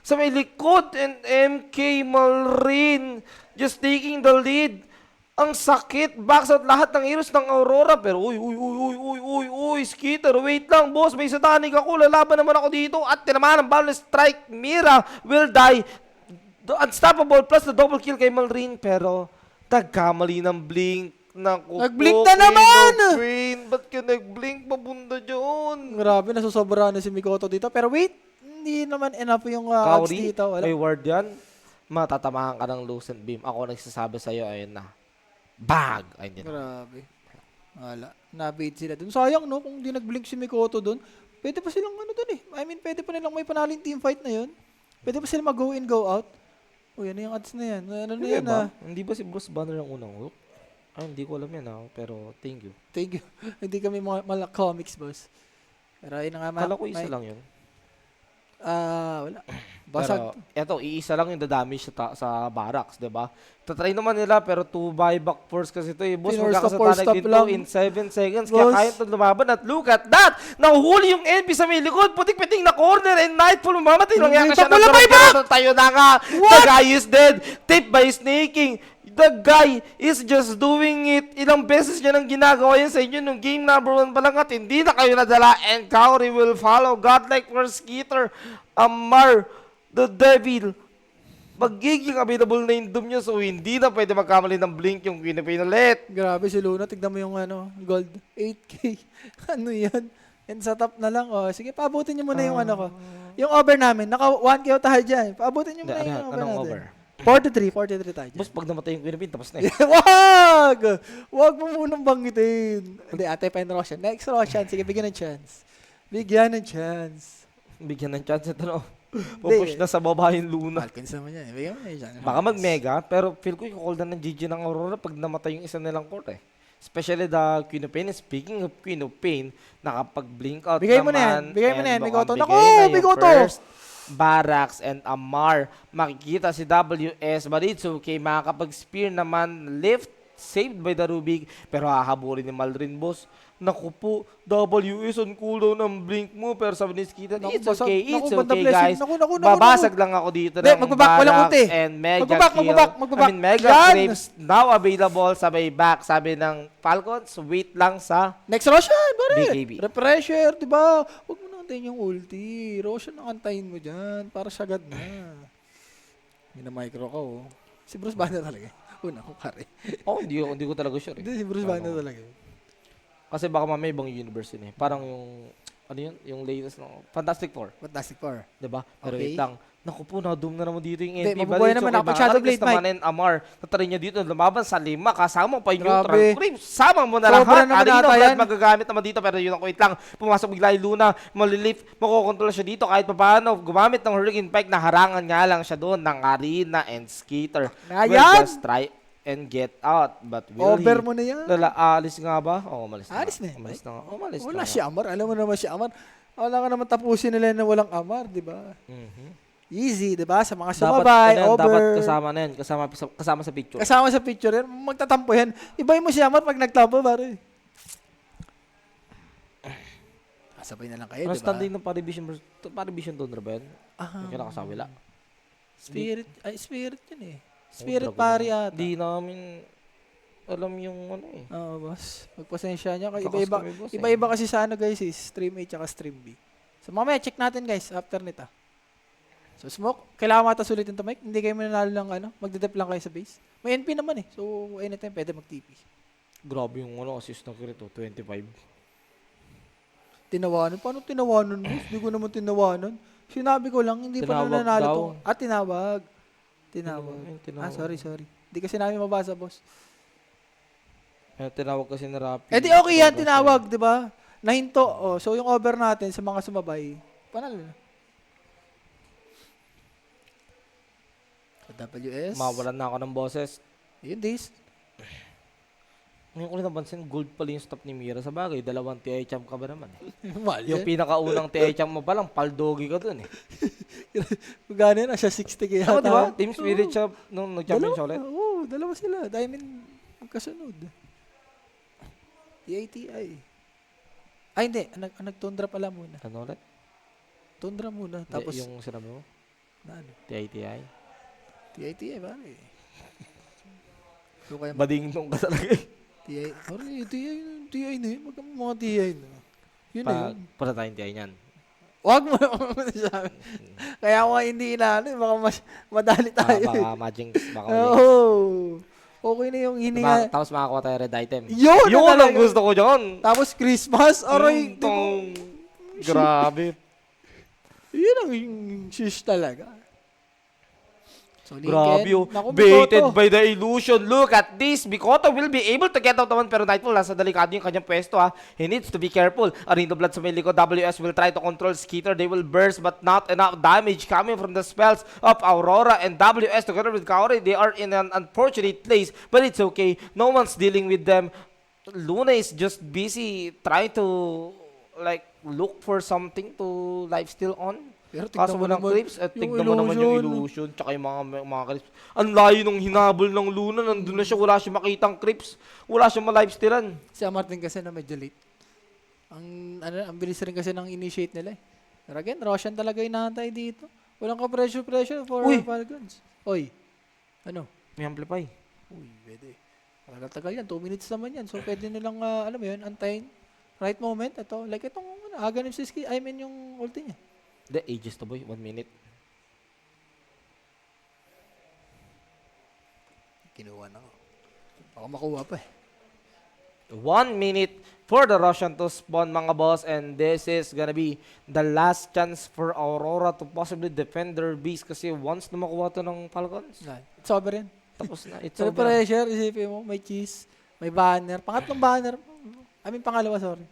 sa may likod. And MK Malrin just taking the lead. Ang sakit. Backs out lahat ng heroes ng Aurora. Pero uy, Skitter, wait lang boss. May satanig ako. Lalaban naman ako dito. At tinamaan ng balance strike. Mira will die. The unstoppable plus the double kill kay Malrin. Pero nagkamali ng blink. Naku Nag-blink po, na naman! Pain. Ba't ka nag-blink papunta dyan? Grabe, nasusobra na si Mikoto dito. Pero wait, hindi naman enough yung odds Kauri, dito. Wala. may ward yan. Matatamahan ka ng Lucent Beam. Ako nagsasabi sa'yo, ayun na. Bag! Ayun yun. Grabe. Wala. Nabait sila dun. Sayang no, kung di nag-blink si Mikoto dun. Pwede pa silang ano dun eh. I mean, pwede pa nilang may panaling team fight na yun. Pwede pa silang mag-go in, go out. O yan yung odds na yan. Ano na Hindi yan ba? ah. Hindi ba si Bruce Banner ang unang hook? Ay, hindi ko alam yan pero thank you. Thank you. Hindi kami mga comics, boss. Pero ayun na nga, Kala ko isa lang yun. Wala. Basag. Pero, eto, iisa lang yung damage sa barracks, di ba? Tatry naman nila, pero 2 buyback force kasi ito. Boss, Pinorse na force magkakasatanig stop dito lang. in 7 seconds. Boss. Kaya kaya ito lumaban. At look at that! Nahuhuli yung NP sa may likod. Putik-piting na corner and Nightfall. Mamatay lang Hindi yata siya. pa pala buyback! Tayo na nga. The guy is dead. Tip by snaking. The guy is just doing it. Ilang beses niya nang ginagawa yan sa inyo nung game number 1 pa lang at hindi na kayo nadala. And Kaori will follow. Godlike for Skitter. Amar, the Devil. Magiging available na yung Doom niya, so hindi na pwede magkamali ng blink yung Quinipin ulit. Grabe si Luna. Tignan mo yung gold. 8K. Ano yan? And sa top na lang. Oh, sige, paabutin niyo muna yung ko. Yung over namin. Naka 1K tayo dyan. Paabutin niyo muna yung over Anong natin. over? 43 tayo dyan. Boss, pag namatay yung Quinipin, tapos na eh. Wag! Wag mo munang banggitin. Hindi, ate pa yung Roshan. Next Roshan. Sige, bigyan ng chance. Bigyan ng chance. Bigyan ng chance ito, no? Pupush na sa baba yung Luna. Falcons naman yan. Bigyan mo na yung chance. Baka mag-mega, pero feel ko yung call na ng GG ng Aurora pag namatay yung isa nilang court eh. Especially the Queen of Pain. Speaking of Queen of Pain, nakapag-blink out Bigay mo na yan. naman. Bigay mo and na yan, mukhang Mikoto. bigay Naku, na yung Mikoto! first Barracks and Amar. Makikita si WS, but it's okay. Makakapag-spear naman. Lift, saved by the Rubik. Pero hahabulin ni Malrin, boss. Naku po, WS on cooldown ng blink mo. Pero sabi ni Skita, Naku, it's basag. okay, Naku, it's banda okay, blessing. guys. Naku. Babasag lang ako dito Hindi, ng magbabak, walang Barracks ulti. and Mega Magbabak. Kill. I mean, Mega Yan! Graves now available sa may back. Sabi ng Falcons, wait lang sa Next Roshan, pare. BKB. Refresher, di ba? Huwag mo na antayin yung ulti. Roshan ang antayin mo dyan. Para sagad na. Mina-micro ka, oh. Si Bruce Banner talaga. Una ko, pare. Oh, hindi ko talaga sure. Hindi, si Bruce Banner talaga. Kasi baka mamaya ibang universe yun eh. Parang yung, ano yun? Yung latest ng Fantastic Four. Fantastic Four. Diba? Pero Okay. wait lang. Naku po, na-doom na naman dito yung Hindi, NP. mabubuhay naman ako pag Shadow Blade, naman and Amar. Tatry niya dito, lumaban sa 5. Kasama pa yung Grabe. neutral Graves. Sama mo na Sobra lahat. naman Arena ata Blood yan. magagamit naman dito. Pero yun ang wait lang. Pumasok bigla yung Luna. Malilift. Makokontrol siya dito kahit pa paano. Gumamit ng Hurricane Pike. Naharangan nga lang siya doon ng Arena and Skitter. Will Ayan! just try and get out. But will Over he? mo na yan. Alis nga ba? Oo, umalis na. Alis na eh. Umalis na nga. Umalis na Wala nga. si Amar. Alam mo naman si Amar. Wala ka naman tapusin nila na walang Amar, di ba? Mhm. Easy, di ba? Sa mga sumabay, Dapat over. kasama na yan. Kasama sa picture. Kasama sa picture yan. Magtatampo yan. Ibahin mo si Amar pag nagtampo, pare. Sabay na lang kayo, Ano di ba? standing ng Parivision Donor ba yan? Ah, Yung kinakasawila. Spirit yun eh. Spirit pari ata. Di namin alam yung ano eh. Oo, boss. Magpasensya niya. Kakas Iba-iba, kami, boss, iba-iba kasi sa ano guys, stream A tsaka stream B. So mamaya check natin guys after nito. So Smoke, kailangan matas ulit yung mic. Hindi kayo mananalo lang magdedep lang kayo sa base. May NP naman eh. So anytime pwede mag-TP. Grabe yung assist ng Kirito, 25. Tinawanan? Paano tinawanan, boss? Hindi ko naman tinawanan. Sinabi ko lang, hindi pa Tinawag nanalo daw. to. Tinawag. Tinawag. Tinawag. Sorry. Hindi kasi namin mabasa, boss. Tinawag kasi ni Rapi. Eh di okay yan, tinawag, di ba? Nahinto. Oh, so yung over natin sa mga sumabay, panalo na. Sa WS. Mawalan na ako ng boses. Yun, Days. Ngayon ko rin napansin, gold pala yung stop ni Mira. Sa bagay, dalawang TI champ ka ba naman? Mahal Yung yan. pinakaunang TI champ mo pa lang, paldogi ka dun eh. Gano'n na siya, 60 kaya Ako, di ba? Team Spirit siya nung nag-champion siya ulit. Oo, dalawa sila. Diamond magkasunod. TITI. Ay, hindi. Nag-tundra pala muna. Ano ulit? Tundra muna. Tapos, Tapos, yung sinabi mo? na ano? TITI? TITI, pare. So, kaya Bading-dong ka talaga eh. TI. Sorry, TI na yun. Mga TI na. Yun na yun. Para tayong TI niyan. Huwag mo naman sabi. Kaya ako nga hindi inaano, baka mas madali tayo. Baka Majinx, baka ulit. Oo. Okay na yung hininga. Tapos makakuha tayo red item. Yun Yun na ang talaga. gusto ko dyan. Tapos Christmas, aray. Tong, grabe. Yun ang shish talaga. So, Grabe oh. Naku, Baited Mikoto. by the illusion. Look at this. Mikoto will be able to get out naman pero Nightfall nasa delikado yung kanyang pwesto ha. He needs to be careful. Arino Blood sa may likod. WS will try to control Skeeter. They will burst but not enough damage coming from the spells of Aurora and WS together with Kaori. They are in an unfortunate place but it's okay. No one's dealing with them. Luna is just busy trying to like look for something to lifesteal on. Pero Kaso mo ng clips at yung tignan mo naman yung illusion tsaka yung mga clips. Ang layo nung hinabol ng Luna, nandun na siya, wala siya makitang clips. Wala siyang ma-lifestealan. Si Martin kasi na medyo late. Ang bilis rin kasi ng initiate nila eh. Pero again, Roshan talaga inaantay dito. Walang ka-pressure for Uy! Falcons. Oy. Ano? May amplify. Uy, pwede. Tagal yan. 2 minutes naman yan. So, pwede nilang, alam mo yun, antayin. Right moment. Ito. Like itong, aganin si Ski. I mean, yung ulti niya. The ages to boy, 1 minute. Kinuha na ko. Baka makuha pa eh. 1 minute for the Russian to spawn mga boss and this is gonna be the last chance for Aurora to possibly defend their base kasi once na makuha to ng Falcons, It's over yan. tapos na. It's So, over. pressure, isipin mo, may cheese, may banner. Pangatlong banner. Pangalawa, sorry.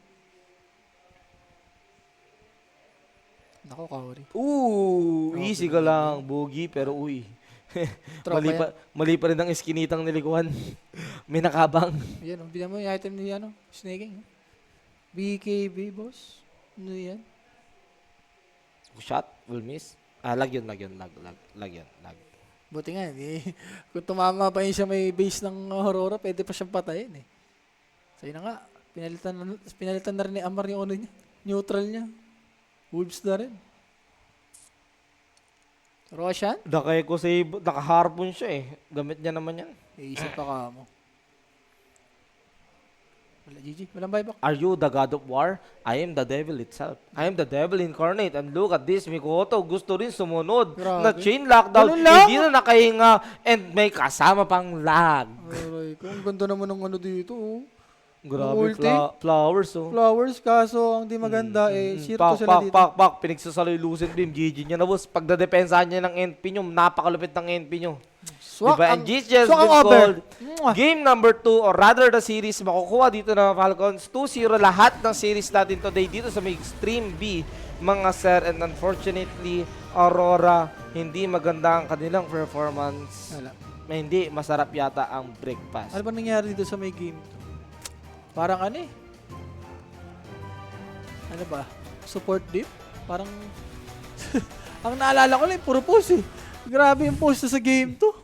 Nako, Kaori. Ooh, easy ka lang, Boogie, pero uy. Tropa mali, yan. mali pa rin ang iskinitang nilikuan. May nakabang. Yan, bigyan mo yung item ni Snaking. BKB, boss. Ano yan? Shot, will miss. Lag yun. Buti nga, kung tumama pa yun siya may base ng Aurora, pwede pa siyang patayin eh. So yun na nga, pinalitan na rin ni Amar yung ano niya, neutral niya. Wolves na rin. Roshan? Nakaharpon siya eh. Gamit niya naman yan. Iisip pa ka mo. Wala, GG. Walang buyback. Are you the God of War? I am the devil itself. I am the devil incarnate. And look at this, Mikoto. Gusto rin sumunod. Grabe. Na chain lockdown. Ganun lang? Hindi na nakahinga. And may kasama pang lag. Aray, kung ganda naman ng ano dito, oh. Grabe, Ulti? flowers oh. Flowers, kaso ang di maganda, zero to sila dito. Pak. Pinagsasaloy Lucent Beam. GG niya na boss. Pagdadepensahan niya ng NP nyo, napakalupit ng NP nyo. Swak Diba? ang, And GG has swak ang been over. called. Mwah. Game number 2 or rather the series makukuha dito ng Falcons. 2-0 lahat ng series natin today dito sa may Extreme B mga sir. And unfortunately, Aurora, hindi maganda ang kanilang performance. Wala. Hindi masarap yata ang breakfast. Ano ba nangyari dito sa may game? Parang ano eh. Ano ba? Support dip? Parang ang naalala ko lang, puro post eh. Grabe yung post sa game to.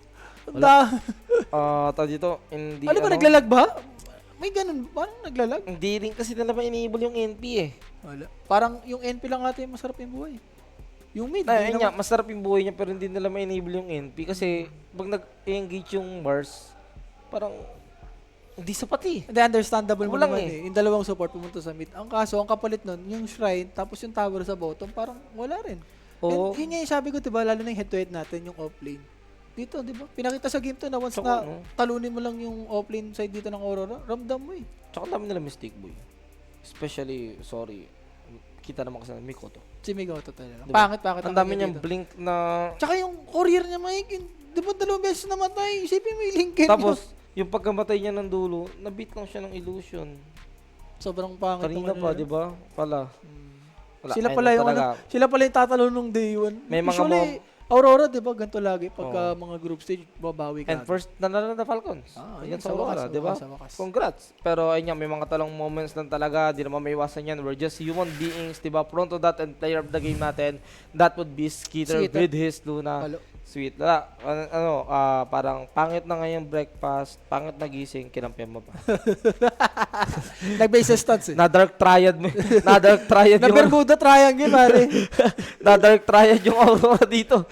Tawag dito, hindi Ano ba, naglalag ba? May ganun, parang naglalag. Hindi rin kasi nila ma-enable yung NP eh. Wala. Parang yung NP lang ata yung masarap yung buhay. Yung mid, Ayun hindi nga, naman. masarap yung buhay niya pero hindi nila ma-enable yung NP kasi pag nag-engage yung Mars, parang hindi sapat eh. Hindi, understandable mo Kulang naman eh. eh. Yung dalawang support pumunta sa mid. Ang kaso, ang kapalit nun, yung shrine, tapos yung tower sa bottom, parang wala rin. Oo. And yun nga yung sabi ko, diba, lalo na yung head-to-head natin, yung offlane. Dito, diba, pinakita sa game to na once Tsaka, na talunin mo lang yung offlane side dito ng Aurora, ramdam mo eh. Tsaka ang dami nila mistake boy. Especially, sorry, kita naman kasi ng Mikoto. Si Migoto talaga. Diba? Pangit Ang dami ganyan niyang dito. blink na... Tsaka yung courier niya, Mike, di ba 2 beses namatay? Isipin mo yung Lincoln Tapos, Yung pagkamatay niya ng dulo, nabit lang siya ng illusion. Sobrang pangit Kanina ng pa, ano di ba? Pala. Wala, Sila ayun pala yung talaga. sila pala yung tatalo nung day 1. May mga Usually, Aurora, di ba? Ganito lagi. Pagka mga group stage, babawi ka. And first, nanalo na Falcons. yun, Ayan sa Aurora, di ba? sa wakas. Congrats. Pero ayun nga, may mga talong moments lang talaga. Di naman may iwasan yan. We're just human beings, di ba? Prone to that and player of the game natin. That would be Skeeter Skeeter. with his Luna. Halo. Sweet. Parang pangit na ngayong breakfast, pangit na gising, kinampihan mo pa. Nag-base stats eh. Na-dark triad mo. Na-dark triad Na Bermuda Triangle, pare. Na-dark triad yung Aurora dito.